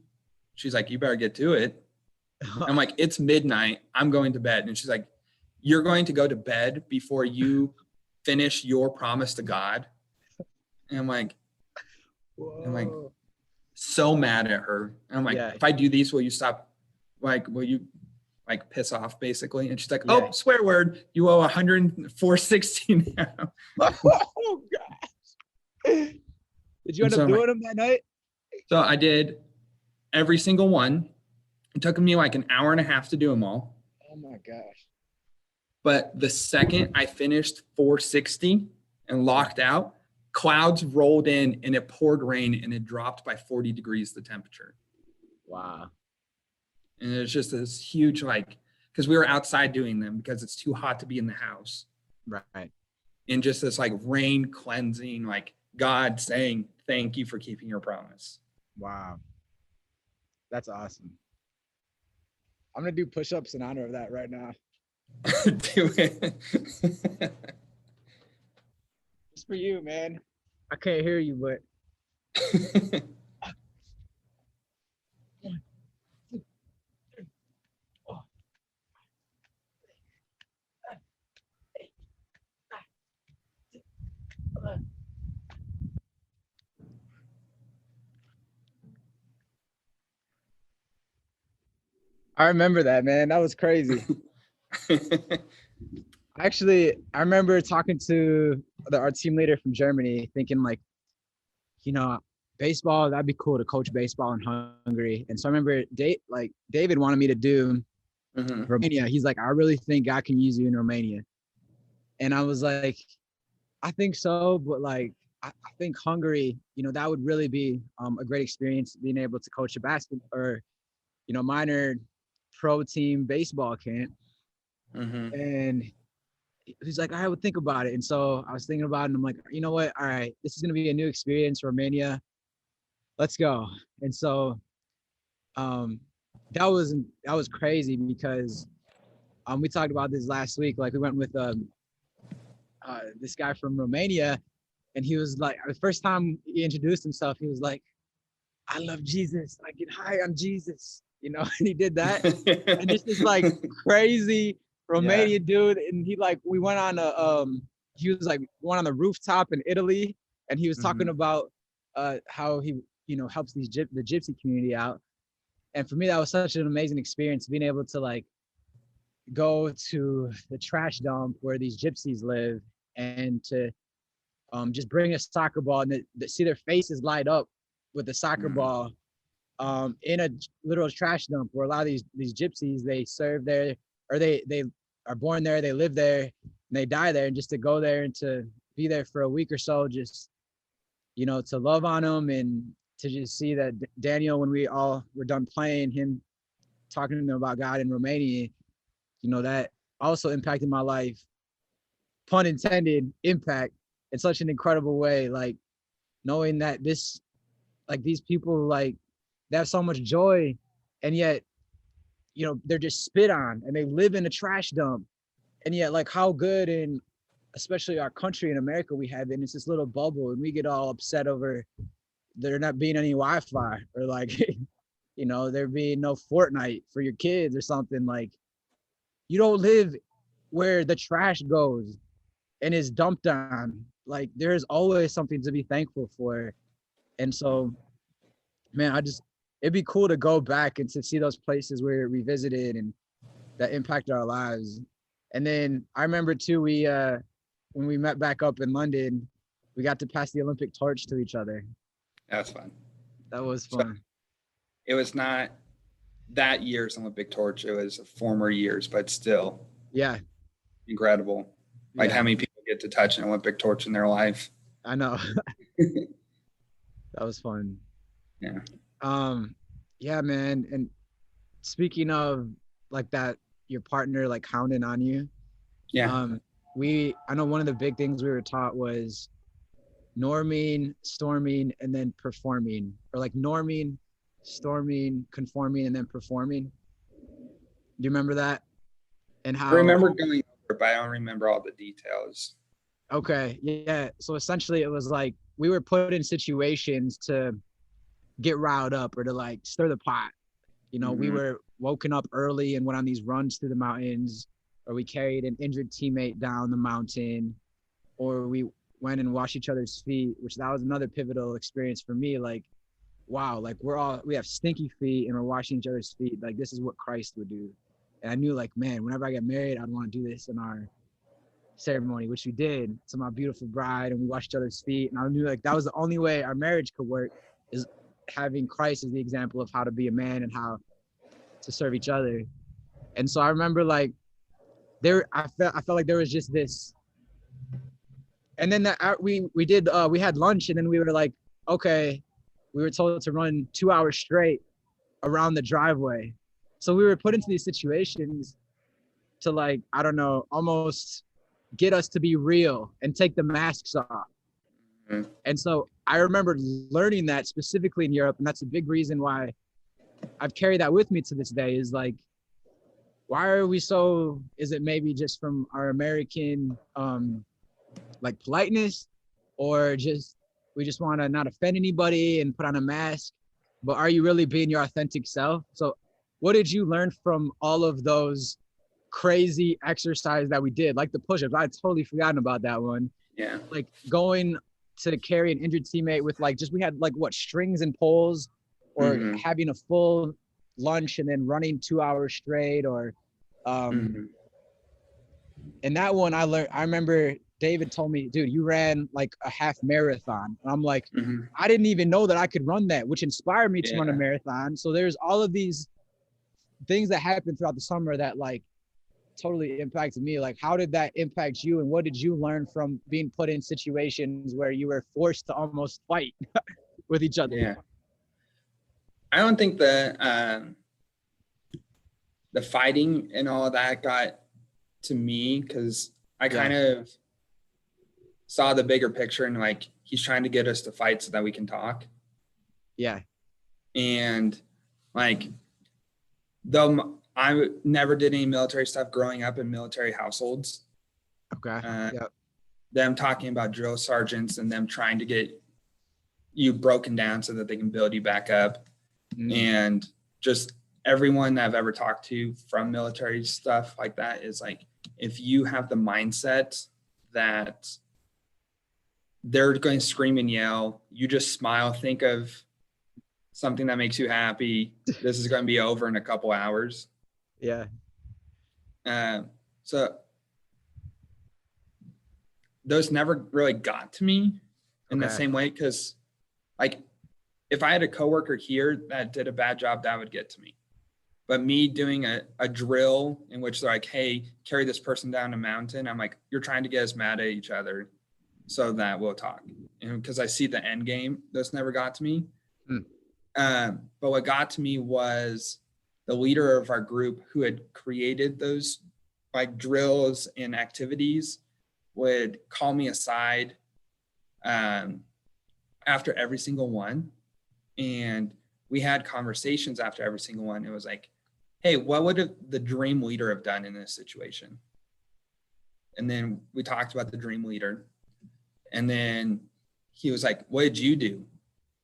She's like, you better get to it. I'm like, it's midnight. I'm going to bed. And she's like, you're going to go to bed before you finish your promise to God. And I'm like, so mad at her. And I'm like, if I do these, will you stop? Like, will you like piss off basically? And she's like, oh, swear word. You owe 104.60 now. Oh gosh. Did you end up doing them that night? So I did every single one. It took me like an hour and a half to do them all. Oh my gosh. But the second I finished 460 and locked out, clouds rolled in and it poured rain and it dropped by 40 degrees the temperature. Wow. And it was just this huge, like, because we were outside doing them because it's too hot to be in the house. Right. And just this like rain cleansing, like God saying, thank you for keeping your promise. Wow. That's awesome. I'm going to do push-ups in honor of that right now. Do it. It's for you, man. I can't hear you, but. I remember that, man. That was crazy. Actually, I remember talking to our team leader from Germany, thinking like, you know, baseball, that'd be cool to coach baseball in Hungary. And so I remember David wanted me to do Romania. He's like, I really think God can use you in Romania. And I was like, I think so, but like, I think Hungary, you know, that would really be a great experience, being able to coach a basketball or, you know, minor pro team baseball camp. And he's like, I would think about it. And so I was thinking about it and I'm like, you know what? All right, this is going to be a new experience, Romania. Let's go. And so that was crazy because we talked about this last week. Like we went with this guy from Romania and he was like, the first time he introduced himself, he was like, I love Jesus. I get high on Jesus, you know, and he did that. And this is like crazy Romanian dude. And he like, we went on he was like one on the rooftop in Italy and he was talking about how he, you know, helps the gypsy community out. And for me, that was such an amazing experience, being able to like go to the trash dump where these gypsies live and to just bring a soccer ball and see their faces light up with the soccer ball in a literal trash dump where a lot of these gypsies, they serve there, or they are born there, they live there, and they die there. And just to go there and to be there for a week or so, just, you know, to love on them and to just see that Daniel, when we all were done playing, him talking to them about God in Romania, you know, that also impacted my life, pun intended, impact in such an incredible way. Like knowing that these people, like, they have so much joy and yet, you know, they're just spit on and they live in a trash dump. And yet, like, how good, in especially our country in America, we have it, and it's this little bubble and we get all upset over, there not being any Wi-Fi, or like, there being no Fortnite for your kids or something. Like, you don't live where the trash goes and is dumped on. Like, there's always something to be thankful for. And so, man, it'd be cool to go back and to see those places where we visited and that impacted our lives. And then I remember too, when we met back up in London, we got to pass the Olympic torch to each other. That's fun. That was So fun. it was not that year's Olympic torch. It was former years, but still Yeah. incredible. Like, Yeah, how many people get to touch an Olympic torch in their life? I know. That was fun. Yeah. Yeah, man. And speaking of like that, your partner like hounding on you. Yeah. I know one of the big things we were taught was norming, storming, and then performing, or like norming, storming, conforming, and then performing. Do you remember that? And I how? remember going over it, but I don't remember all the details. Okay, yeah. So essentially, it was like we were put in situations to get riled up or to like stir the pot. We were woken up early and went on these runs through the mountains, or we carried an injured teammate down the mountain, or we went and washed each other's feet, which that was another pivotal experience for me. Like, wow, like we have stinky feet and we're washing each other's feet. Like, this is what Christ would do. And I knew, like, man, whenever I get married, I'd want to do this in our ceremony, which we did to my beautiful bride, and we washed each other's feet. And I knew, like, that was the only way our marriage could work, is having Christ as the example of how to be a man and how to serve each other. And so I remember, like, I felt like there was just this. And then we had lunch, and then we were like, okay, we were told to run 2 hours straight around the driveway. So we were put into these situations to, like, I don't know, almost get us to be real and take the masks off. Mm-hmm. And so I remember learning that specifically in Europe. And that's a big reason why I've carried that with me to this day, is like, why are we so, is it maybe just from our American, like, politeness, or we just want to not offend anybody and put on a mask, but are you really being your authentic self? So what did you learn from all of those crazy exercises that we did, like the push-ups? I totally forgotten about that one. Yeah. Like going to carry an injured teammate with, like, we had like strings and poles, or having a full lunch and then running 2 hours straight, or and that one I remember David told me, dude, you ran like a half marathon. And I'm like, I didn't even know that I could run that, which inspired me to run a marathon. So there's all of these things that happened throughout the summer that, like, totally impacted me. Like, how did that impact you? And what did you learn from being put in situations where you were forced to almost fight with each other? Yeah. I don't think the fighting and all of that got to me, because I kind of saw the bigger picture, and, like, he's trying to get us to fight so that we can talk. Yeah. And, like, though I never did any military stuff growing up in military households. Okay. Them talking about drill sergeants and them trying to get you broken down so that they can build you back up. And just everyone that I've ever talked to from military stuff like that is like, if you have the mindset that they're going to scream and yell, you just smile, think of something that makes you happy. This is going to be over in a couple hours. Yeah. So those never really got to me in the same way, because, like, if I had a coworker here that did a bad job, that would get to me. But me doing a drill in which they're like, hey, carry this person down a mountain, I'm like, you're trying to get us mad at each other so that we'll talk. And because I see the end game, those never got to me. But what got to me was the leader of our group, who had created those, like, drills and activities, would call me aside after every single one. And we had conversations after every single one. It was like, hey, what would the dream leader have done in this situation? And then we talked about the dream leader. And then he was like, what did you do?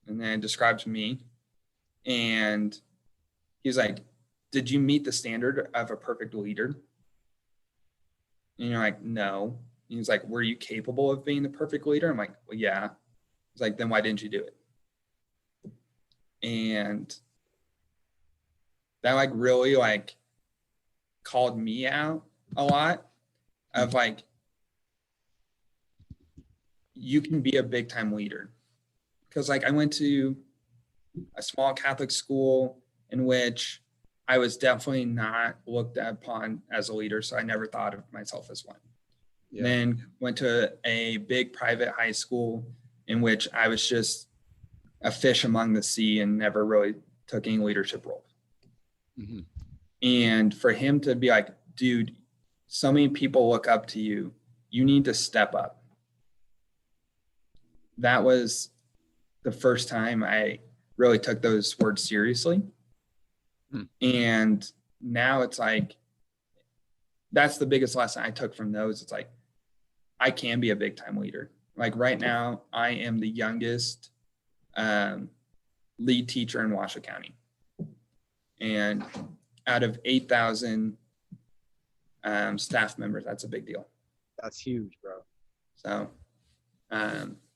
And then describes me. And he's like, did you meet the standard of a perfect leader? And you're like, no. And he's like, were you capable of being the perfect leader? I'm like, well, yeah. He's like, then why didn't you do it? And that like really like called me out a lot of like, you can be a big time leader. Because like I went to a small Catholic school in which I was definitely not looked upon as a leader. So I never thought of myself as one. Yeah. Then went to a big private high school in which I was just a fish among the sea and never really took any leadership role. Mm-hmm. And for him to be like, dude, so many people look up to you. You need to step up. That was the first time I really took those words seriously. And now it's like, that's the biggest lesson I took from those. It's like, I can be a big time leader. Like right now, I am the youngest lead teacher in Washoe County. And out of 8,000 staff members, that's a big deal. That's huge, bro. So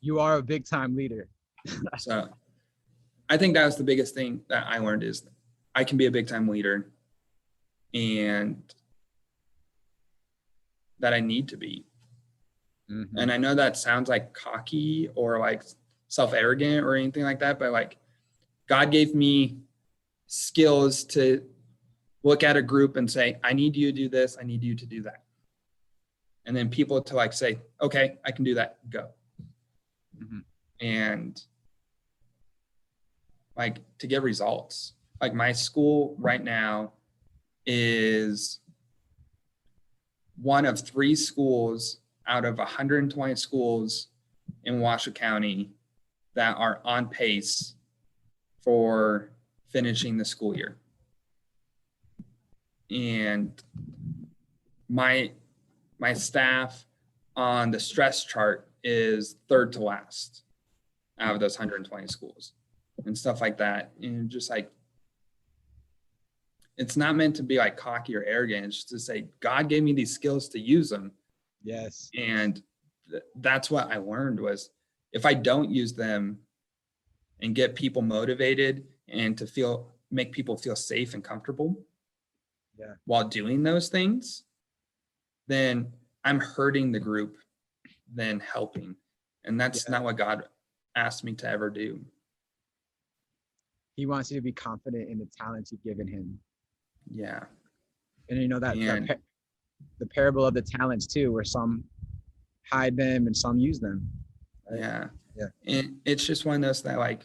you are a big time leader. So I think that was the biggest thing that I learned is I can be a big time leader and that I need to be. Mm-hmm. And I know that sounds like cocky or like self-arrogant or anything like that, but like God gave me skills to look at a group and say, I need you to do this. I need you to do that. And then people to like say, okay, I can do that. Go. Mm-hmm. And like to get results. Like my school right now is one of 3 schools out of 120 schools in Washoe County that are on pace for finishing the school year. And my staff on the stress chart is 3rd to last out of those 120 schools and stuff like that. And just like, it's not meant to be like cocky or arrogant. It's just to say, God gave me these skills to use them. Yes. And that's what I learned was if I don't use them and get people motivated and to make people feel safe and comfortable while doing those things, then I'm hurting the group than helping. And that's not what God asked me to ever do. He wants you to be confident in the talents you've given him. Yeah. And you know the parable of the talents too, where some hide them and some use them. Right? Yeah. And it's just one of those that like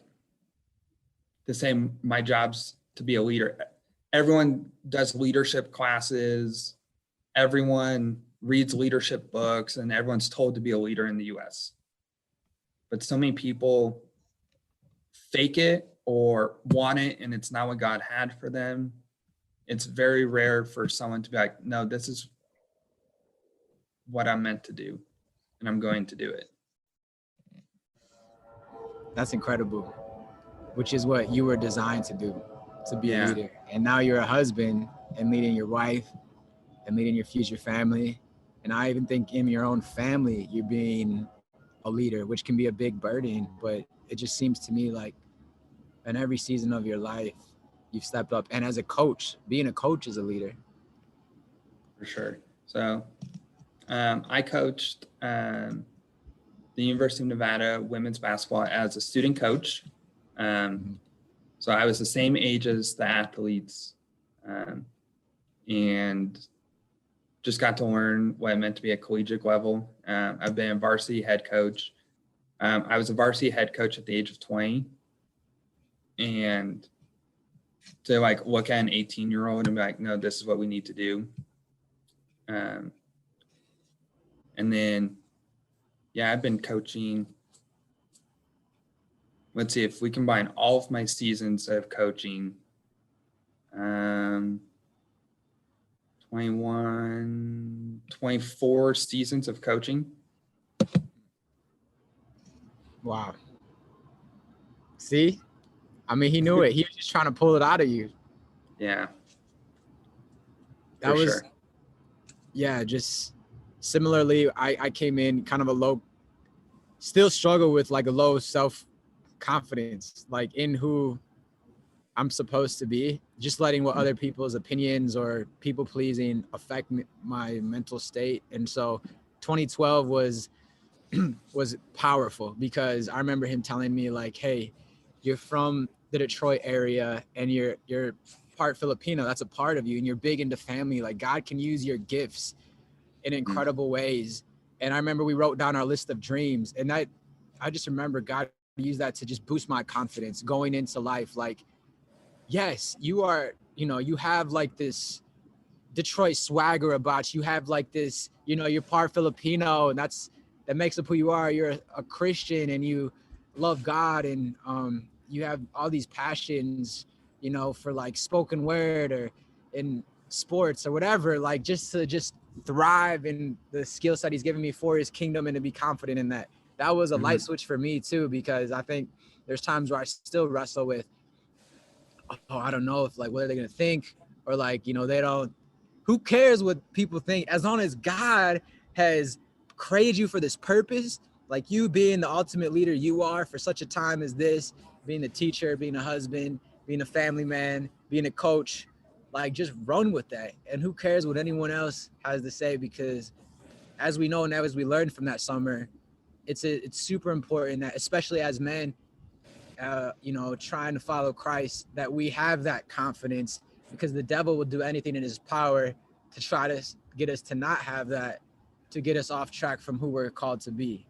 to say my job's to be a leader. Everyone does leadership classes. Everyone reads leadership books and everyone's told to be a leader in the US. But so many people fake it or want it and it's not what God had for them. It's very rare for someone to be like, no, this is what I'm meant to do and I'm going to do it. That's incredible, which is what you were designed to do, to be a leader. And now you're a husband and leading your wife and leading your future family. And I even think in your own family, you're being a leader, which can be a big burden, but it just seems to me like in every season of your life, you've stepped up. And as a coach, being a coach is a leader. For sure. So I coached the University of Nevada women's basketball as a student coach. So I was the same age as the athletes and just got to learn what it meant to be a collegiate level. I've been a varsity head coach. I was a varsity head coach at the age of 20. And to like look at an 18-year-old and be like, no, this is what we need to do. And then, I've been coaching. Let's see if we combine all of my seasons of coaching. 21, 24 seasons of coaching. Wow. See, I mean, he knew it. He was just trying to pull it out of you. Yeah. That For was, sure. yeah, just similarly, I came in kind of a low, still struggle with like a low self-confidence, like in who I'm supposed to be, just letting what other people's opinions or people pleasing affect my mental state. And so 2012 was powerful because I remember him telling me like, hey, you're from the Detroit area and you're part Filipino. That's a part of you, and you're big into family. Like God can use your gifts in incredible ways. And I remember we wrote down our list of dreams, and I just remember God used that to just boost my confidence going into life. Like, yes, you are, you have like this Detroit swagger about you. You have like this, you're part Filipino, and that makes up who you are. You're a Christian and you love God, and you have all these passions, for like spoken word or in sports or whatever, like just to just thrive in the skill set he's given me for his kingdom and to be confident in that. That was a light switch for me too, because I think there's times where I still wrestle with, oh, I don't know if like, what are they going to think? Or like, they don't, who cares what people think? As long as God has created you for this purpose, like you being the ultimate leader you are for such a time as this, being a teacher, being a husband, being a family man, being a coach, like just run with that. And who cares what anyone else has to say? Because as we know, and as we learned from that summer, it's super important that, especially as men, trying to follow Christ, that we have that confidence, because the devil will do anything in his power to try to get us to not have that, to get us off track from who we're called to be.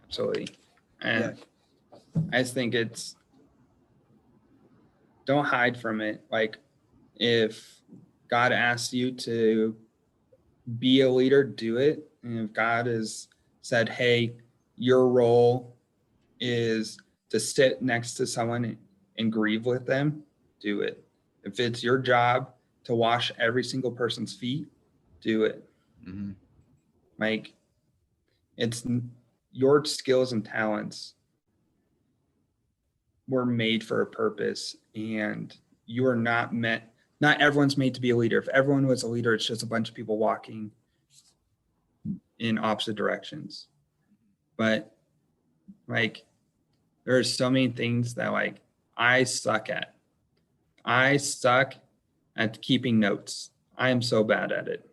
Absolutely. And I just think don't hide from it. Like if God asks you to be a leader, do it. And if God has said, hey, your role is to sit next to someone and grieve with them, do it. If it's your job to wash every single person's feet, do it. Like it's your skills and talents were made for a purpose, and you are not everyone's made to be a leader. If everyone was a leader, it's just a bunch of people walking in opposite directions. But like there's so many things that like I suck at. I suck at keeping notes. I am so bad at it.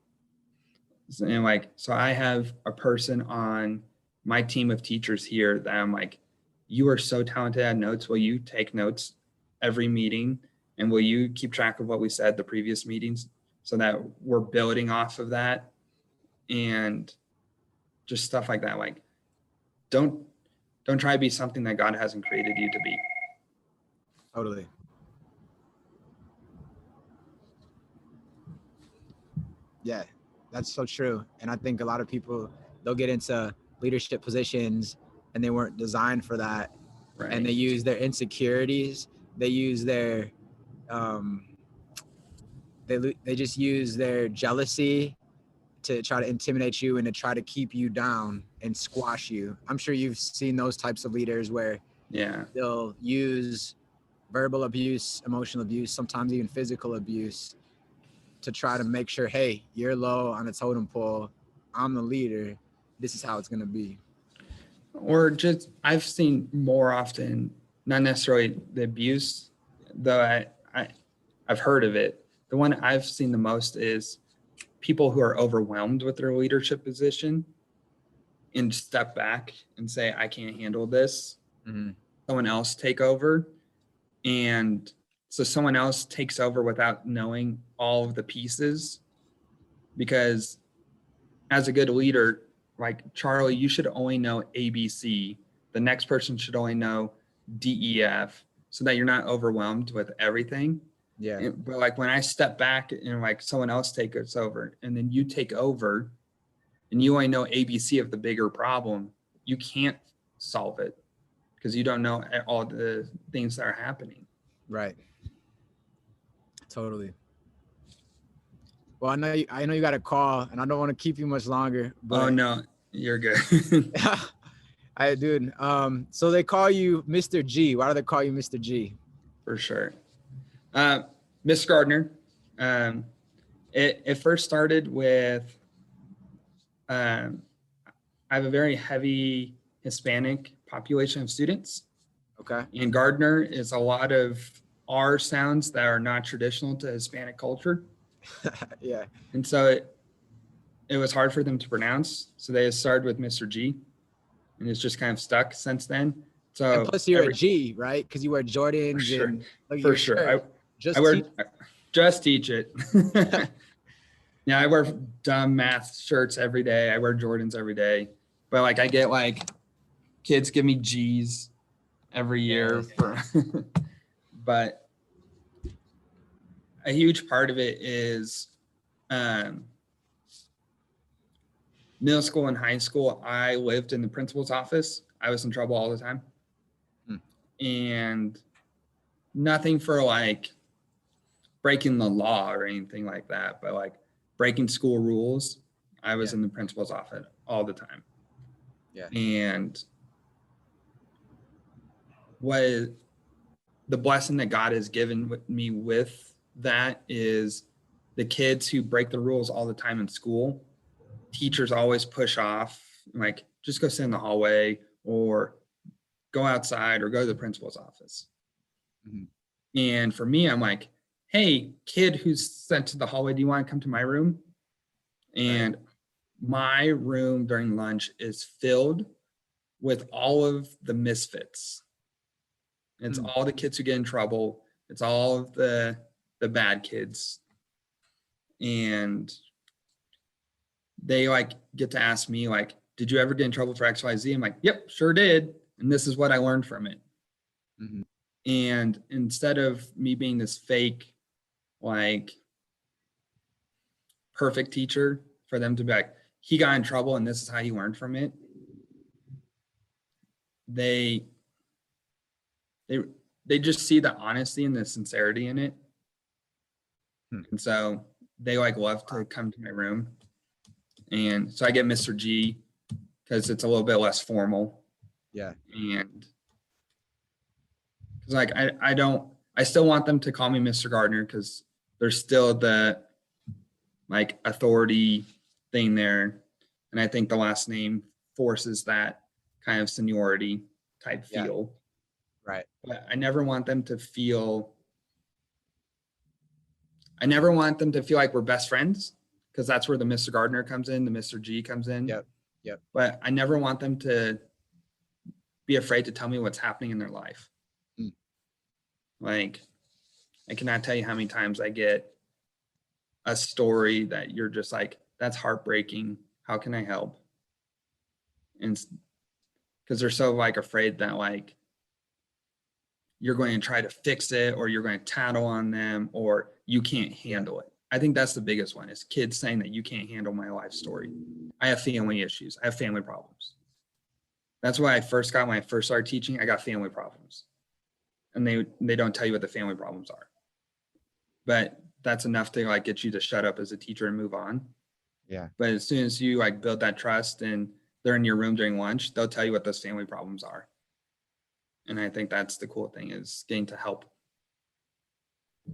And like, so I have a person on my team of teachers here that I'm like, you are so talented at notes. Will you take notes every meeting? And will you keep track of what we said the previous meetings so that we're building off of that? And just stuff like that. Like, don't try to be something that God hasn't created you to be. Totally. Yeah, that's so true. And I think a lot of people, they'll get into leadership positions and they weren't designed for that. Right. And they use their insecurities. They use their, they just use their jealousy to try to intimidate you and to try to keep you down and squash you. I'm sure you've seen those types of leaders where they'll use verbal abuse, emotional abuse, sometimes even physical abuse to try to make sure, hey, you're low on the totem pole. I'm the leader. This is how it's going to be. Or just, I've seen more often, not necessarily the abuse, though I've heard of it. The one I've seen the most is people who are overwhelmed with their leadership position and step back and say, I can't handle this. Someone else take over. And so someone else takes over without knowing all of the pieces, because as a good leader, like Charlie, you should only know ABC. The next person should only know DEF, so that you're not overwhelmed with everything. Yeah. But like when I step back and like someone else takes over, and then you take over and you only know ABC of the bigger problem, you can't solve it because you don't know all the things that are happening. Right. Totally. Well, I know you got a call, and I don't want to keep you much longer. But oh no, you're good. Dude. So they call you Mr. G. Why do they call you Mr. G? For sure. Miss Gardner. Um, it first started with, um, I have a very heavy Hispanic population of students. Okay. And Gardner is a lot of R sounds that are not traditional to Hispanic culture. Yeah. And so it was hard for them to pronounce. So they started with Mr. G, and it's just kind of stuck since then. And So plus you're a G, right? Because you wear for Jordans sure, and look at for your sure. shirt. I Just wear teach. just teach it. Yeah, I wear dumb math shirts every day. I wear Jordans every day. But like I get like kids give me G's every year for but a huge part of it is um, middle school and high school. I lived in the principal's office. I was in trouble all the time. And nothing for like breaking the law or anything like that, but like breaking school rules. I was in the principal's office all the time. Yeah. And what the blessing that God has given me with that is the kids who break the rules all the time in school, teachers always push off, like just go sit in the hallway or go outside or go to the principal's office. Mhm. And for me, I'm like, hey, kid who's sent to the hallway, do you want to come to my room? And my room during lunch is filled with all of the misfits. It's all the kids who get in trouble. It's all of the bad kids. And they like get to ask me like, did you ever get in trouble for XYZ? I'm like, yep, sure did. And this is what I learned from it. Mhm. And instead of me being this fake, like perfect teacher for them to be like, he got in trouble and this is how he learned from it. They they just see the honesty and the sincerity in it. And so they like love to come to my room. And so I get Mr. G because it's a little bit less formal. Yeah. And because like I still want them to call me Mr. Gardner because there's still the like authority thing there. And I think the last name forces that kind of seniority type feel. Right. But I never want them to feel like we're best friends because that's where the Mr. Gardner comes in, the Mr. G comes in. Yep. But I never want them to be afraid to tell me what's happening in their life. Mm. Like, I cannot tell you how many times I get a story that you're just like, that's heartbreaking. How can I help? And because they're so like afraid that like you're going to try to fix it or you're going to tattle on them or you can't handle it. I think that's the biggest one is kids saying that you can't handle my life story. I have family issues. I have family problems. That's why when I first started teaching, I got family problems. And they don't tell you what the family problems are. But that's enough to like get you to shut up as a teacher and move on. Yeah. But as soon as you like build that trust and they're in your room during lunch, they'll tell you what those family problems are. And I think that's the cool thing is getting to help.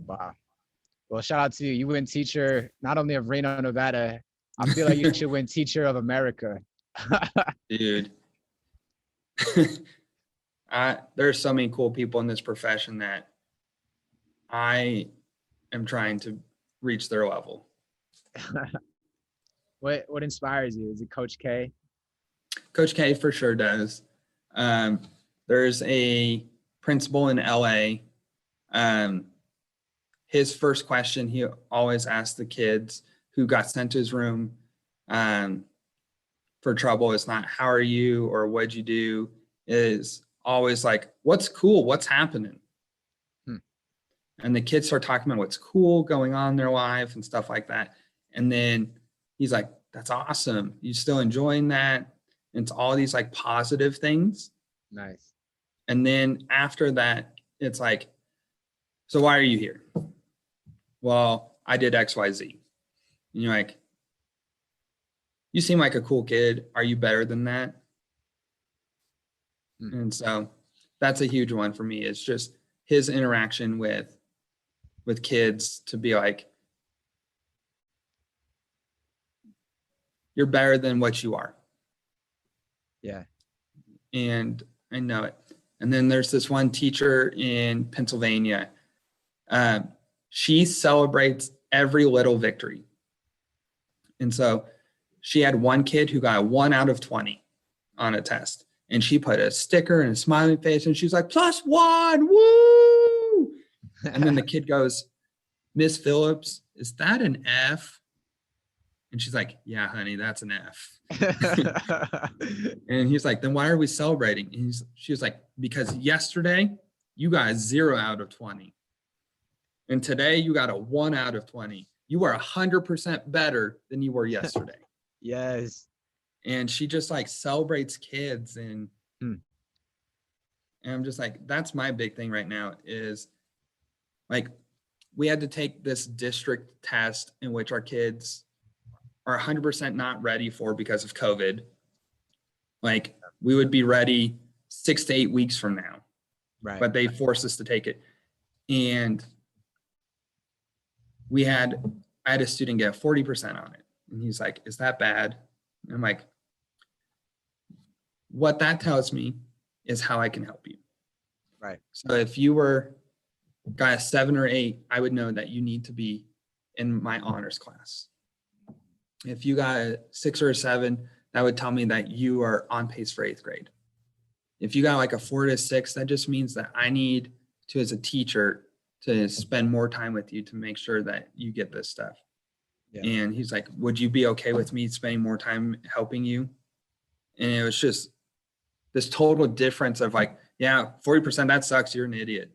Wow. Well, shout out to you. You win teacher, not only of Reno, Nevada. I feel like you should win teacher of America. Dude. There's so many cool people in this profession that I am trying to reach their level. What inspires you? Is it Coach K? Coach K for sure does. There's a principal in LA. His first question he always asks the kids who got sent to his room for trouble is not how are you or what'd you do, is always like, what's cool? What's happening? And the kids start talking about what's cool going on in their life and stuff like that. And then he's like, that's awesome. You still enjoying that? And it's all these like positive things. Nice. And then after that, it's like, so why are you here? Well, I did XYZ. And you're like, you seem like a cool kid. Are you better than that? And so that's a huge one for me. It's just his interaction with kids to be like, you're better than what you are. Yeah. And I know it. And then there's this one teacher in Pennsylvania. She celebrates every little victory. And so she had one kid who got a 1 out of 20 on a test. And she put a sticker and a smiling face and she's like, +1, woo! And then the kid goes, Miss Phillips, is that an F? And she's like, yeah, honey, that's an F. And he's like, then why are we celebrating? And she was like, because yesterday you got a 0 out of 20. And today you got a 1 out of 20. You are 100% better than you were yesterday. Yes. And she just like celebrates kids. And I'm just like, that's my big thing right now is like, we had to take this district test in which our kids are 100% not ready for because of COVID. Like we would be ready 6 to 8 weeks from now, Right. but they forced us to take it. And I had a student get 40% on it. And he's like, is that bad? And I'm like, what that tells me is how I can help you. Right. So if you got a 7 or 8, I would know that you need to be in my honors class. If you got a 6 or a 7, that would tell me that you are on pace for 8th grade. If you got like a 4 to 6, that just means that I need to, as a teacher, to spend more time with you to make sure that you get this stuff. Yeah. And he's like, would you be okay with me spending more time helping you? And it was just this total difference of like, yeah, 40%, that sucks, you're an idiot,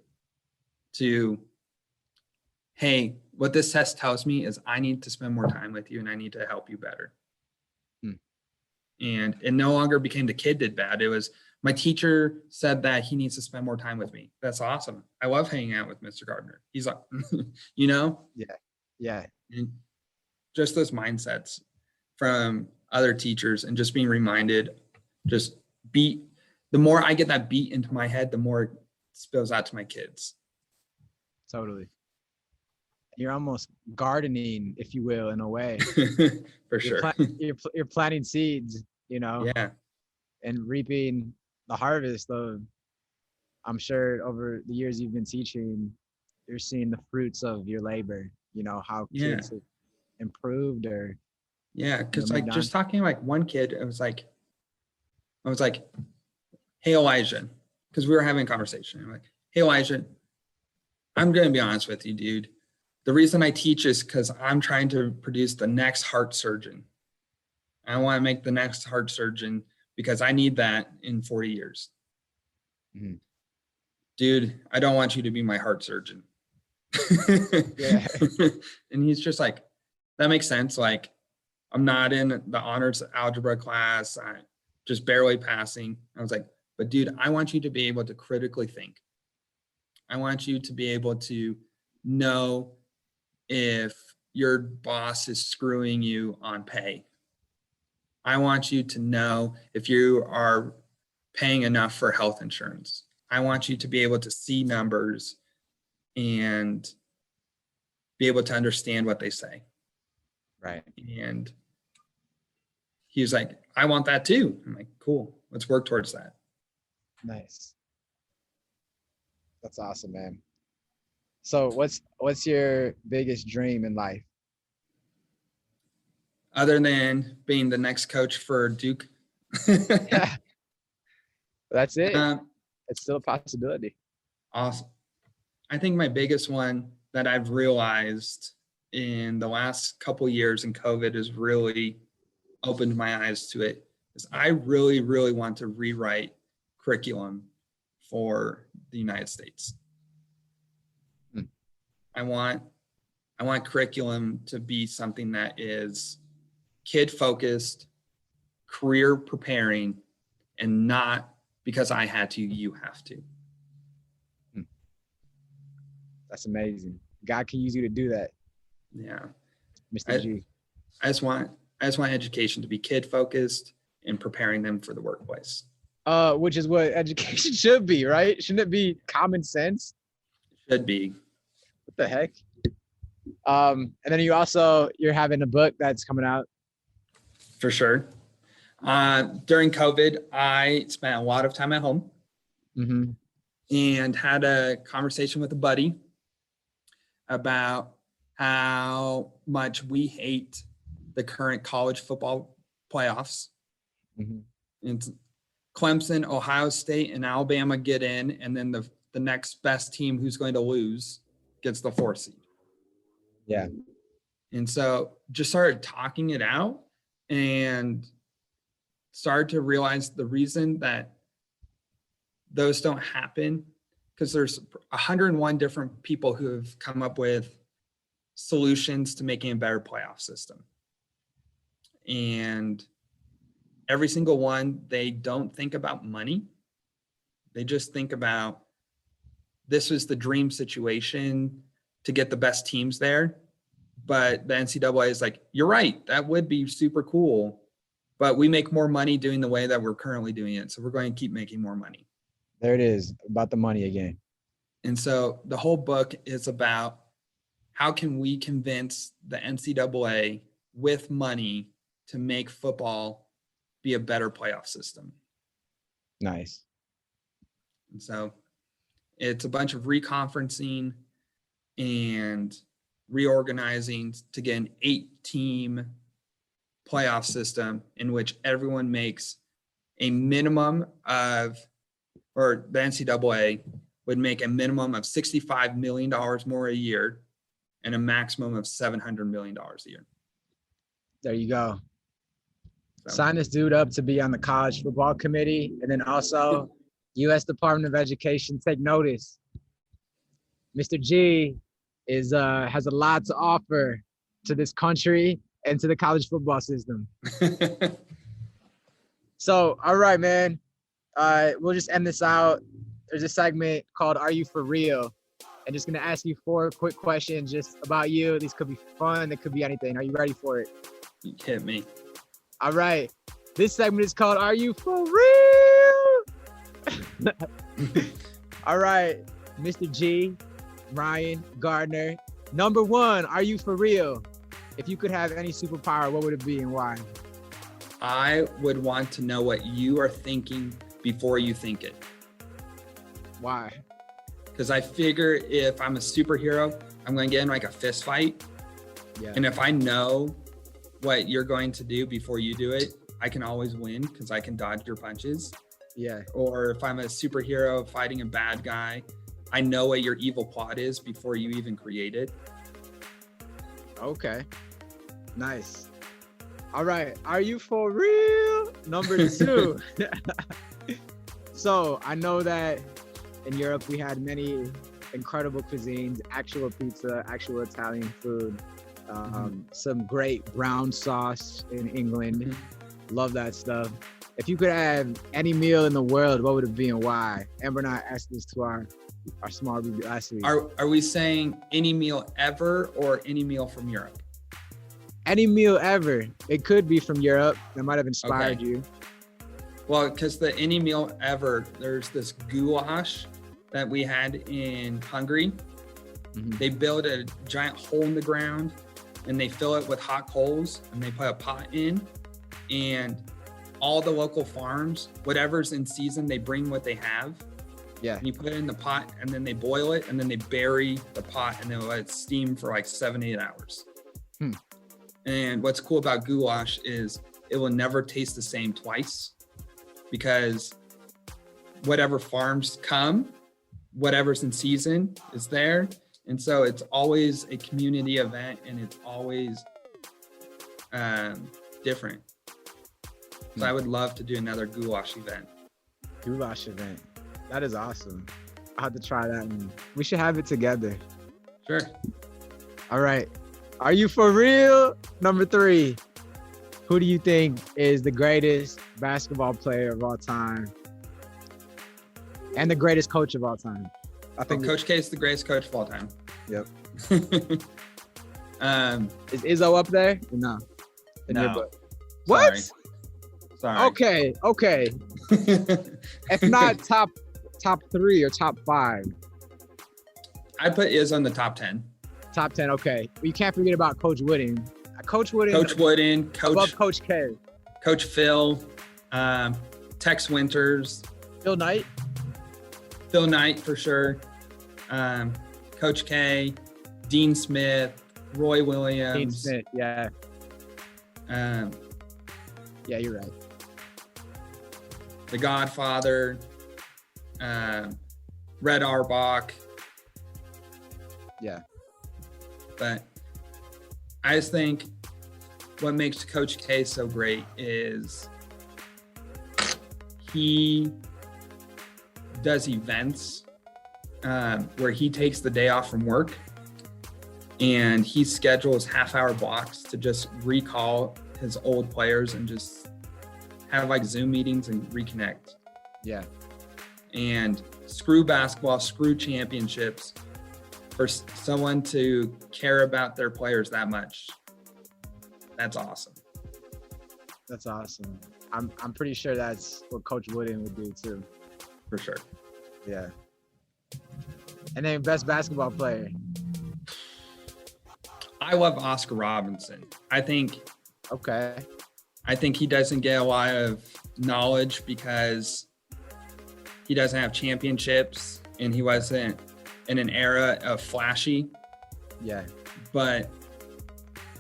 to, hey, what this test tells me is I need to spend more time with you and I need to help you better. And it no longer became the kid did bad. It was my teacher said that he needs to spend more time with me. That's awesome. I love hanging out with Mr. Gardner. He's like, you know? Yeah. Yeah. And just those mindsets from other teachers and just being reminded, just the more I get that beat into my head, the more it spills out to my kids. Totally. You're almost gardening, if you will, in a way. For sure. You're planting seeds, you know. Yeah. And reaping the harvest of, I'm sure over the years you've been teaching, you're seeing the fruits of your labor, you know, how kids have improved or. Yeah. Cause like just talking like one kid, I was like, hey, Elijah, cause we were having a conversation. I'm like, hey, Elijah, I'm going to be honest with you, dude. The reason I teach is because I'm trying to produce the next heart surgeon. I want to make the next heart surgeon because I need that in 40 years. Mm-hmm. Dude, I don't want you to be my heart surgeon. Yeah. And he's just like, that makes sense. Like, I'm not in the honors algebra class. I'm just barely passing. I was like, but dude, I want you to be able to critically think. I want you to be able to know if your boss is screwing you on pay. I want you to know if you are paying enough for health insurance. I want you to be able to see numbers and be able to understand what they say. Right. And he was like, I want that too. I'm like, cool, let's work towards that. Nice. That's awesome, man. So what's your biggest dream in life? Other than being the next coach for Duke. Yeah. That's it. It's still a possibility. Awesome. I think my biggest one that I've realized in the last couple of years in COVID has really opened my eyes to it is I really, really want to rewrite curriculum for the United States. I want curriculum to be something that is kid focused, career preparing, and not because I had to, you have to. That's amazing. God can use you to do that. Yeah. Mr. G. I just want education to be kid focused and preparing them for the workplace. which is what education should be, right? Shouldn't it be common sense? Should be. What the heck? And then you're having a book that's coming out. For sure. During COVID, I spent a lot of time at home and had a conversation with a buddy about how much we hate the current college football playoffs. And Clemson, Ohio State, and Alabama get in, and then the next best team who's going to lose gets the 4th seed. Yeah. And so just started talking it out and started to realize the reason that those don't happen, because there's 101 different people who have come up with solutions to making a better playoff system. And every single one, they don't think about money. They just think about, this was the dream situation to get the best teams there. But the NCAA is like, you're right, that would be super cool, but we make more money doing the way that we're currently doing it. So we're going to keep making more money. There it is, about the money again. And so the whole book is about how can we convince the NCAA with money to make football be a better playoff system. Nice. And so it's a bunch of reconferencing and reorganizing to get an 8-team playoff system in which everyone makes a minimum of, or the NCAA would make a minimum of $65 million more a year and a maximum of $700 million a year. There you go. So, Sign this dude up to be on the college football committee, and then also U.S. Department of Education, take notice. Mr. G has a lot to offer to this country and to the college football system. So, all right, man. We'll just end this out. There's a segment called Are You For Real? I'm just going to ask you 4 quick questions just about you. These could be fun. It could be anything. Are you ready for it? Hit me. All right. This segment is called Are You For Real? All right. Mr. G, Ryan, Gardner. Number 1, are you for real? If you could have any superpower, what would it be and why? I would want to know what you are thinking before you think it. Why? Because I figure if I'm a superhero, I'm going to get in like a fist fight. Yeah. And if I know what you're going to do before you do it, I can always win because I can dodge your punches. Yeah. Or if I'm a superhero fighting a bad guy, I know what your evil plot is before you even create it. Okay. Nice. All right. Are you for real? Number 2. So I know that in Europe we had many incredible cuisines, actual pizza, actual Italian food, some great brown sauce in England. Love that stuff. If you could have any meal in the world, what would it be and why? Amber and I asked this to our small group last week. Are we saying any meal ever or any meal from Europe? Any meal ever. It could be from Europe. That might have inspired you. Well, because the any meal ever, there's this goulash that we had in Hungary. They build a giant hole in the ground and they fill it with hot coals and they put a pot in, and all the local farms, whatever's in season, they bring what they have. Yeah. And you put it in the pot and then they boil it and then they bury the pot and they let it steam for like 7-8 hours. And what's cool about goulash is it will never taste the same twice, because whatever farms come, whatever's in season is there. And so it's always a community event and it's always different. So I would love to do another goulash event. Goulash event. That is awesome. I'll have to try that. And we should have it together. Sure. All right. Are you for real? Number 3. Who do you think is the greatest basketball player of all time and the greatest coach of all time? I think Coach K is the greatest coach of all time. Yep. Um, Is Izzo up there? No. In your no. book. What? Sorry. Sorry. Okay. If not top 3 or top 5. I put Iz on the top 10. Top 10, okay. But you can't forget about Coach Wooden. Coach Wooden Coach above Coach K. Coach Phil, Tex Winters, Phil Knight for sure. Coach K, Dean Smith, Roy Williams. Dean Smith, yeah. Yeah, you're right. The Godfather, Red Auerbach. Yeah. But I just think what makes Coach K so great is he does events where he takes the day off from work and he schedules half-hour blocks to just recall his old players and just have like Zoom meetings and reconnect. Yeah. And screw basketball, screw championships. For someone to care about their players that much, that's awesome. That's awesome. I'm pretty sure that's what Coach Wooden would do too. For sure. Yeah. And then best basketball player. I love Oscar Robertson. I think he doesn't get a lot of knowledge because he doesn't have championships and he wasn't in an era of flashy. Yeah. But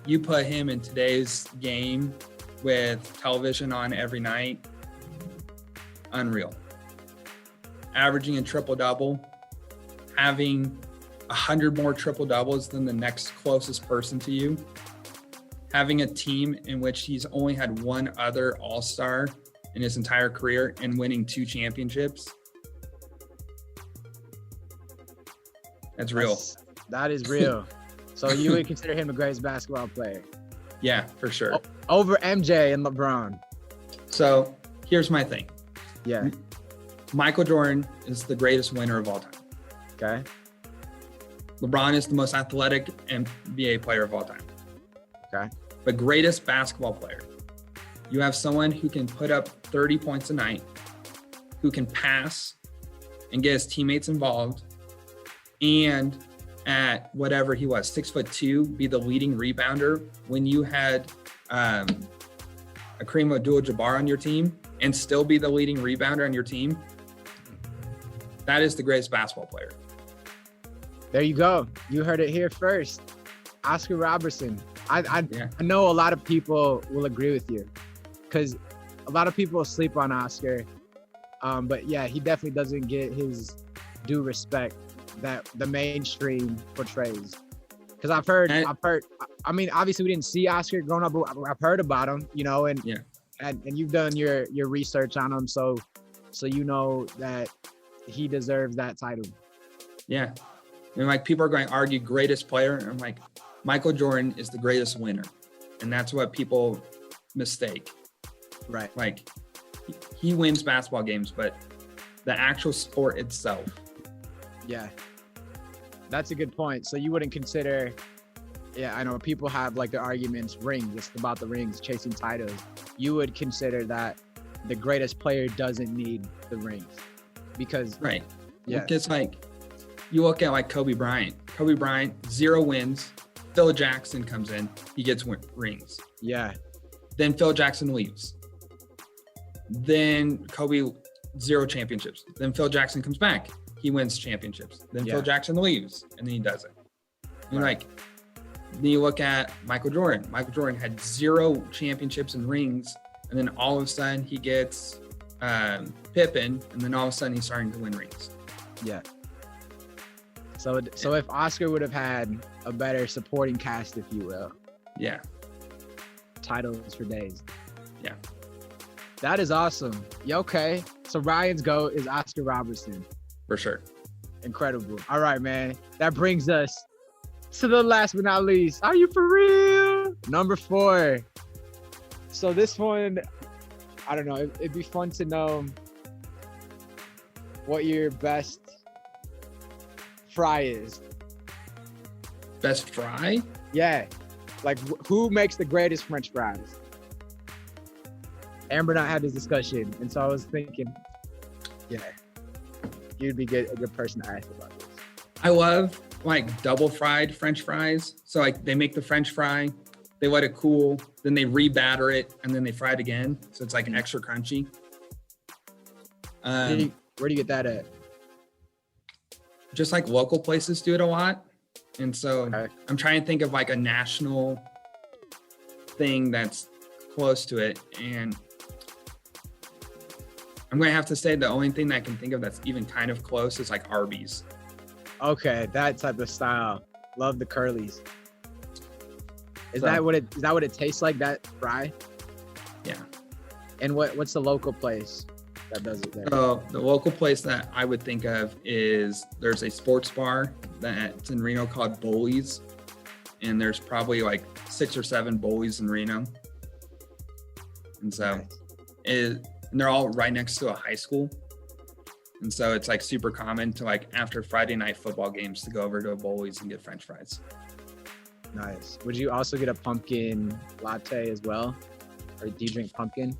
you put him in today's game with television on every night, unreal. Averaging a triple-double, having 100 more triple-doubles than the next closest person to you, having a team in which he's only had one other all-star in his entire career and winning 2 championships. That's real. That is real. So you would consider him the greatest basketball player? Yeah, for sure. Over MJ and LeBron. So here's my thing. Yeah. Michael Jordan is the greatest winner of all time. Okay. LeBron is the most athletic NBA player of all time. Okay. But greatest basketball player. You have someone who can put up 30 points a night, who can pass and get his teammates involved, and at whatever he was, 6'2", be the leading rebounder when you had a Kareem Abdul-Jabbar on your team and still be the leading rebounder on your team. That is the greatest basketball player. There you go. You heard it here first. Oscar Robertson. I know a lot of people will agree with you because a lot of people sleep on Oscar. But yeah, he definitely doesn't get his due respect that the mainstream portrays. Because I've heard, I mean, obviously we didn't see Oscar growing up, but I've heard about him, you know, and you've done your research on him. So you know that he deserves that title. Yeah. And like people are going to argue greatest player. I'm like, Michael Jordan is the greatest winner. And that's what people mistake. Right. Like he wins basketball games, but the actual sport itself. Yeah. That's a good point. So you wouldn't consider, I know people have like their arguments, rings, it's about the rings, chasing titles. You would consider that the greatest player doesn't need the rings because. Right. Yeah. Because like, you look at like Kobe Bryant. Kobe Bryant, 0 wins. Phil Jackson comes in, he gets rings. Yeah. Then Phil Jackson leaves. Then Kobe, 0 championships. Then Phil Jackson comes back, he wins championships. Then Phil Jackson leaves, and then he doesn't. And like, then you look at Michael Jordan. Michael Jordan had 0 championships and rings, and then all of a sudden he gets Pippen, and then all of a sudden he's starting to win rings. Yeah. So if Oscar would have had a better supporting cast, if you will. Yeah. Titles for days. Yeah. That is awesome. Yeah, okay. So Ryan's GOAT is Oscar Robertson. For sure. Incredible. All right, man. That brings us to the last but not least. Are you for real? Number 4. So this one, I don't know. It'd be fun to know what your best fry is. Best fry? Yeah. Like who makes the greatest French fries? Amber and I had this discussion, and so I was thinking, yeah, you'd be a good person to ask about this. I love like double fried French fries. So like they make the French fry, they let it cool, then they re-batter it, and then they fry it again. So it's like extra crunchy. Where do you get that at? Just like local places do it a lot. And so Okay. I'm trying to think of like a national thing that's close to it. And I'm going to have to say the only thing that I can think of that's even kind of close is like Arby's. Okay, that type of style. Love the curlies. Is So- that what it tastes like, that fry? Yeah. And what's the local place that does it there? So the local place that I would think of is there's a sports bar that's in Reno called Bullies. And there's probably like 6 or 7 Bullies in Reno. And so Nice. and they're all right next to a high school. And so it's like super common to like after Friday night football games to go over to a Bullies and get French fries. Nice. Would you also get a pumpkin latte as well? Or do you drink pumpkin?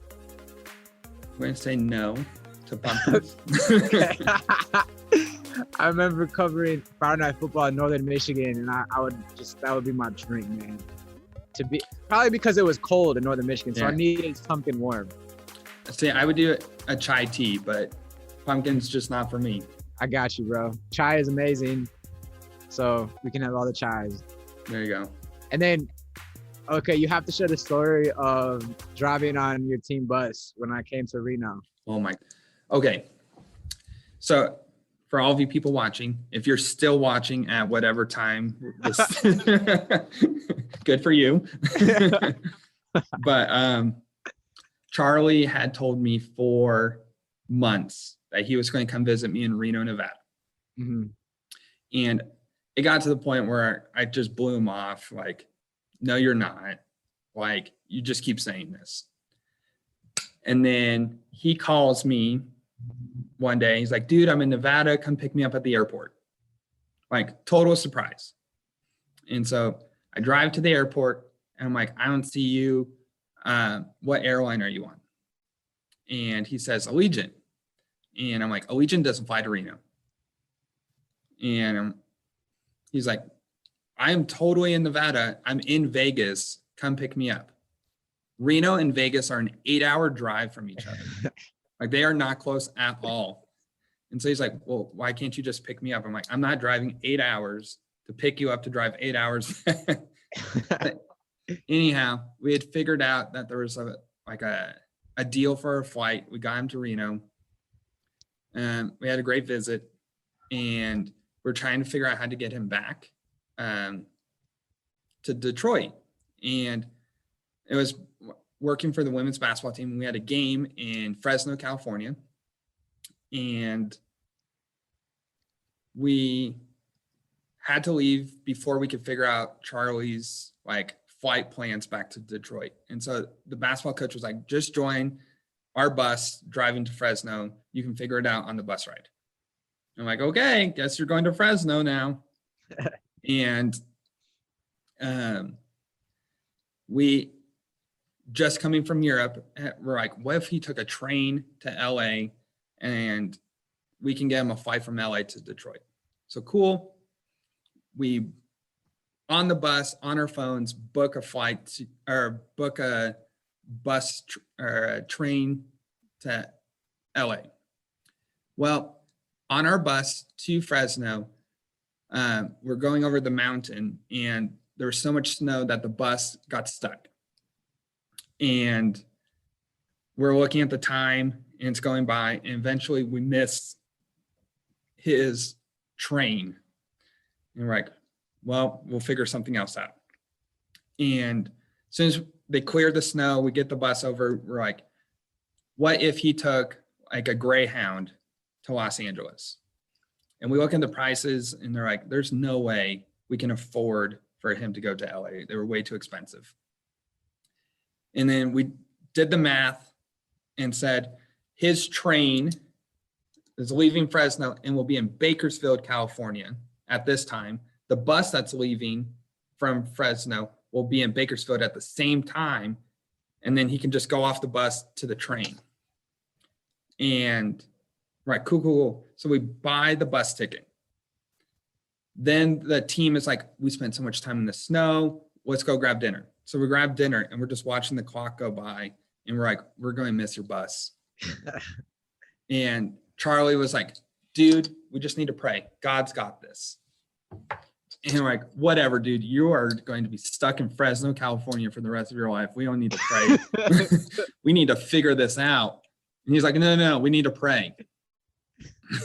I'm going to say no to pumpkins. I remember covering Friday night football in Northern Michigan, and that would be my drink, man. Probably because it was cold in Northern Michigan, so I Yeah. needed something warm. See, I would do a chai tea, but pumpkin's just not for me. I got you, bro. Chai is amazing, so we can have all the chais. There you go. And then, okay, you have to share the story of driving on your team bus when I came to Reno. Oh my. Okay. So for all of you people watching, if you're still watching at whatever time, good for you. But Charlie had told me for months that he was going to come visit me in Reno, Nevada. Mm-hmm. And it got to the point where I just blew him off. Like, no, you're not. Like, you just keep saying this. And then he calls me one day. He's like, dude, I'm in Nevada. Come pick me up at the airport. Like, total surprise. And so I drive to the airport and I'm like, I don't see you. What airline are you on? And he says, Allegiant. And I'm like, Allegiant doesn't fly to Reno. And he's like, I'm totally in Nevada. I'm in Vegas. Come pick me up. Reno and Vegas are an 8-hour drive from each other. Like, they are not close at all. And so he's like, well, why can't you just pick me up? I'm like, I'm not driving 8 hours to pick you up to drive 8 hours. Anyhow, we had figured out that there was a deal for a flight. We got him to Reno. We had a great visit, and we're trying to figure out how to get him back to Detroit. And it was working for the women's basketball team. We had a game in Fresno, California, and we had to leave before we could figure out Charlie's like flight plans back to Detroit. And so the basketball coach was like, just join our bus driving to Fresno. You can figure it out on the bus ride. I'm like, okay, guess you're going to Fresno now. And we just coming from Europe, we're like, what if he took a train to LA and we can get him a flight from LA to Detroit? So cool. We on the bus, on our phones, book a flight to, or book a bus or a train to LA. Well, on our bus to Fresno, we're going over the mountain, and there was so much snow that the bus got stuck. And we're looking at the time, and it's going by, and eventually we miss his train. And we're like, well, we'll figure something else out. And as soon as they clear the snow, we get the bus over, we're like, what if he took like a Greyhound to Los Angeles? And we look at the prices, and they're like, there's no way we can afford for him to go to LA. They were way too expensive. And then we did the math and said his train is leaving Fresno and will be in Bakersfield, California at this time. The bus that's leaving from Fresno will be in Bakersfield at the same time. and then he can just go off the bus to the train. And right, cool. So we buy the bus ticket. Then the team is like, we spent so much time in the snow. Let's go grab dinner. So we grab dinner and we're just watching the clock go by. And we're like, we're going to miss your bus. And Charlie was like, dude, we just need to pray. God's got this. And we're like, whatever, dude, you are going to be stuck in Fresno, California for the rest of your life. We don't need to pray. We need to figure this out. And he's like, no, we need to pray.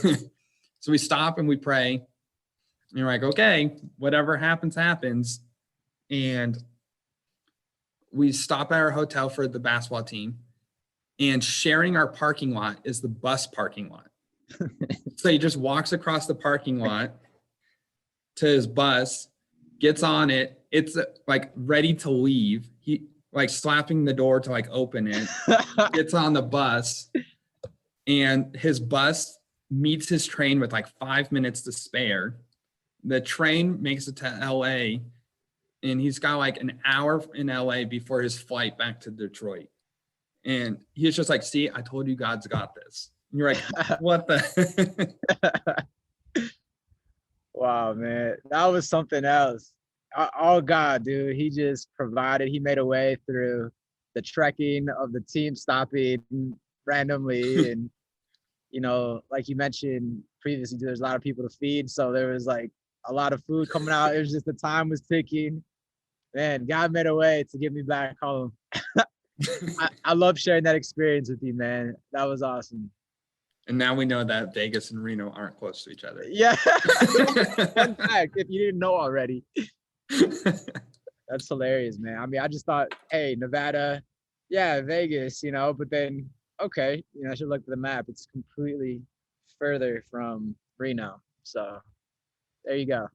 So we stop and we pray. And you're like, okay, whatever happens, happens. And we stop at our hotel for the basketball team, and sharing our parking lot is the bus parking lot. So he just walks across the parking lot to his bus, gets on it. It's like ready to leave. He like slapping the door to like open it, gets on the bus, and his bus meets his train with like 5 minutes to spare. The train makes it to LA, and he's got like an hour in LA before his flight back to Detroit. And he's just like, see, I told you God's got this. And you're like, what the? Wow, man. That was something else. Oh, God, dude. He just provided. He made a way through the trekking of the team stopping randomly. And, you know, like you mentioned previously, there's a lot of people to feed. So there was like a lot of food coming out. It was just the time was ticking. Man, God made a way to get me back home. I love sharing that experience with you, man. That was awesome. And now we know that Vegas and Reno aren't close to each other. Yeah. Fun fact, if you didn't know already. That's hilarious, man. I mean, I just thought, hey, Nevada, yeah, Vegas, you know, but then, okay, you know, I should look at the map. It's completely further from Reno. So there you go.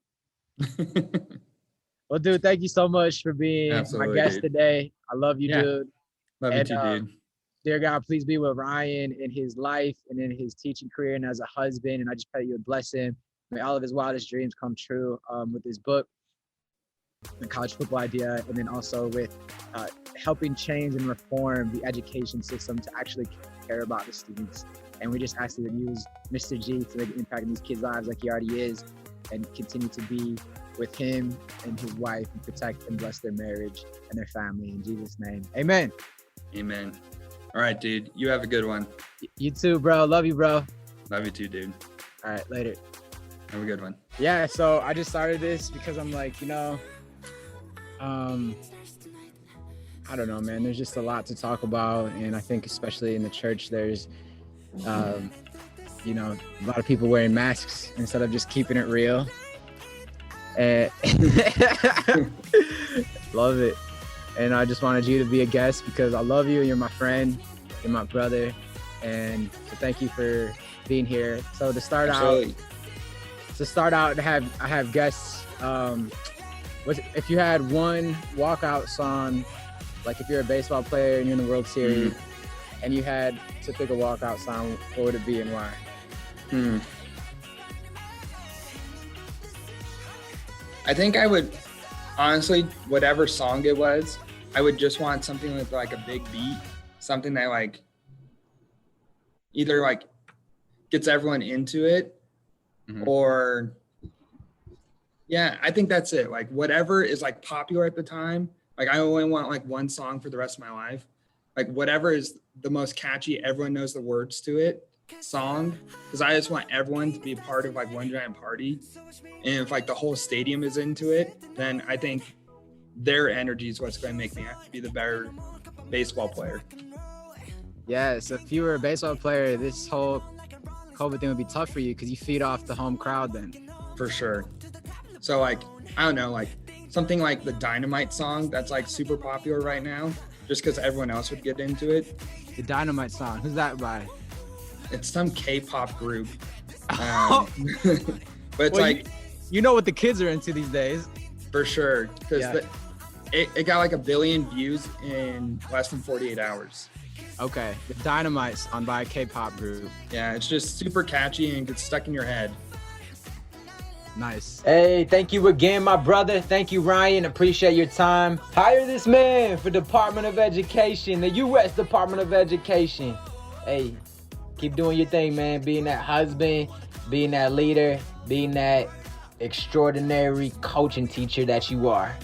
Well, dude, thank you so much for being my guest today. I love you, dude. Love you too, dude. Dear God, please be with Ryan in his life and in his teaching career and as a husband. And I just pray you would bless him. May all of his wildest dreams come true with his book, the college football idea, and then also with helping change and reform the education system to actually care about the students. And we just ask you to use Mr. G to make an impact in these kids' lives like he already is, and continue to be with him and his wife and protect and bless their marriage and their family. In Jesus' name, amen. Amen. All right, dude. You have a good one. You too, bro. Love you, bro. Love you too, dude. All right, later. Have a good one. Yeah, so I just started this because I'm like, you know, I don't know, man. There's just a lot to talk about. And I think especially in the church, there's, you know, a lot of people wearing masks instead of just keeping it real. And love it. And I just wanted you to be a guest because I love you. You're my friend. You're my brother. And so thank you for being here. So to start out, I have guests. If you had one walkout song, like if you're a baseball player and you're in the World Series, and you had to pick a walkout song, what would it be and why? I think I would, honestly, whatever song it was, I would just want something with like a big beat, something that like either like gets everyone into it or yeah, I think that's it. Like whatever is like popular at the time. Like I only want like one song for the rest of my life. Like whatever is the most catchy, everyone knows the words to it song, because I just want everyone to be a part of like one giant party. And if like the whole stadium is into it, then I think their energy is what's going to make me be the better baseball player. Yeah, so if you were a baseball player, this whole COVID thing would be tough for you because you feed off the home crowd then. For sure. So like, I don't know, like something like the Dynamite song that's like super popular right now, just because everyone else would get into it. The Dynamite song, who's that by? It's some K-pop group. But it's like... You know what the kids are into these days. For sure, because it got like 1 billion views in less than 48 hours. Okay, the Dynamite song by a K-pop group. Yeah, it's just super catchy and gets stuck in your head. Nice. Hey, thank you again, my brother. Thank you, Ryan. Appreciate your time. Hire this man for Department of Education, the U.S. Department of Education. Hey, keep doing your thing, man. Being that husband, being that leader, being that extraordinary coach and teacher that you are.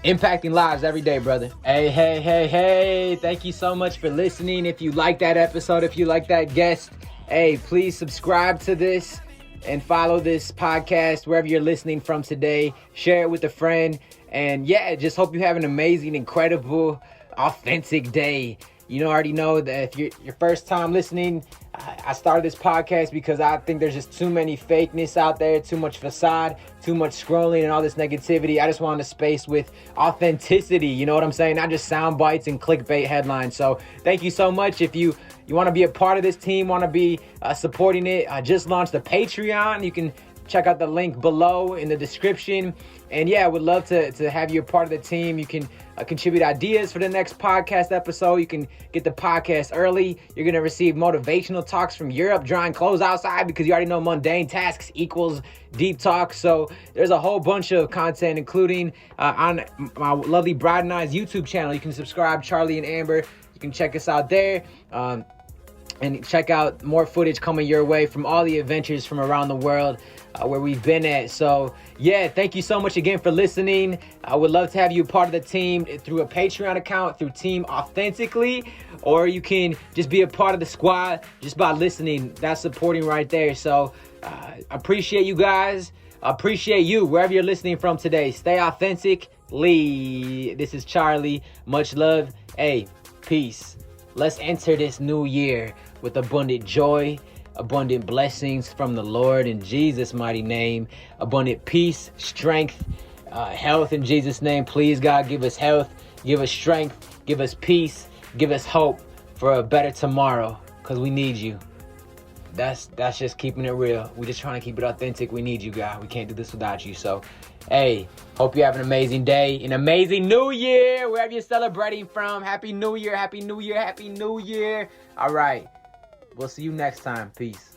Impacting lives every day, brother. Hey. Thank you so much for listening. If you like that episode, if you like that guest, hey, please subscribe to this and follow this podcast wherever you're listening from today. Share it with a friend. And yeah, just hope you have an amazing, incredible, authentic day. You already know that if you're your first time listening, I started this podcast because I think there's just too many fakeness out there, too much facade, too much scrolling and all this negativity. I just wanted a space with authenticity, you know what I'm saying? Not just sound bites and clickbait headlines. So thank you so much. If you want to be a part of this team, want to be supporting it, I just launched a Patreon. You can check out the link below in the description. And yeah, I would love to have you a part of the team. You can contribute ideas for the next podcast episode. You can get the podcast early. You're going to receive motivational talks from Europe, drying clothes outside, because you already know mundane tasks equals deep talk. So there's a whole bunch of content, including on my lovely Bride and I's YouTube channel. You can subscribe, Charlie and Amber. You can check us out there. And check out more footage coming your way from all the adventures from around the world where we've been at. So yeah, thank you so much again for listening. I would love to have you part of the team through a Patreon account, through Team Authentically, or you can just be a part of the squad just by listening. That's supporting right there. So appreciate you guys. Appreciate you wherever you're listening from today. Stay authentically. This is Charlie. Much love. Hey, peace. Let's enter this new year with abundant joy, abundant blessings from the Lord in Jesus' mighty name, abundant peace, strength, health in Jesus' name. Please, God, give us health, give us strength, give us peace, give us hope for a better tomorrow, because we need you. That's just keeping it real. We're just trying to keep it authentic. We need you, God. We can't do this without you. So, hey, hope you have an amazing day, an amazing new year, wherever you're celebrating from. Happy New Year, Happy New Year, Happy New Year. All right. We'll see you next time. Peace.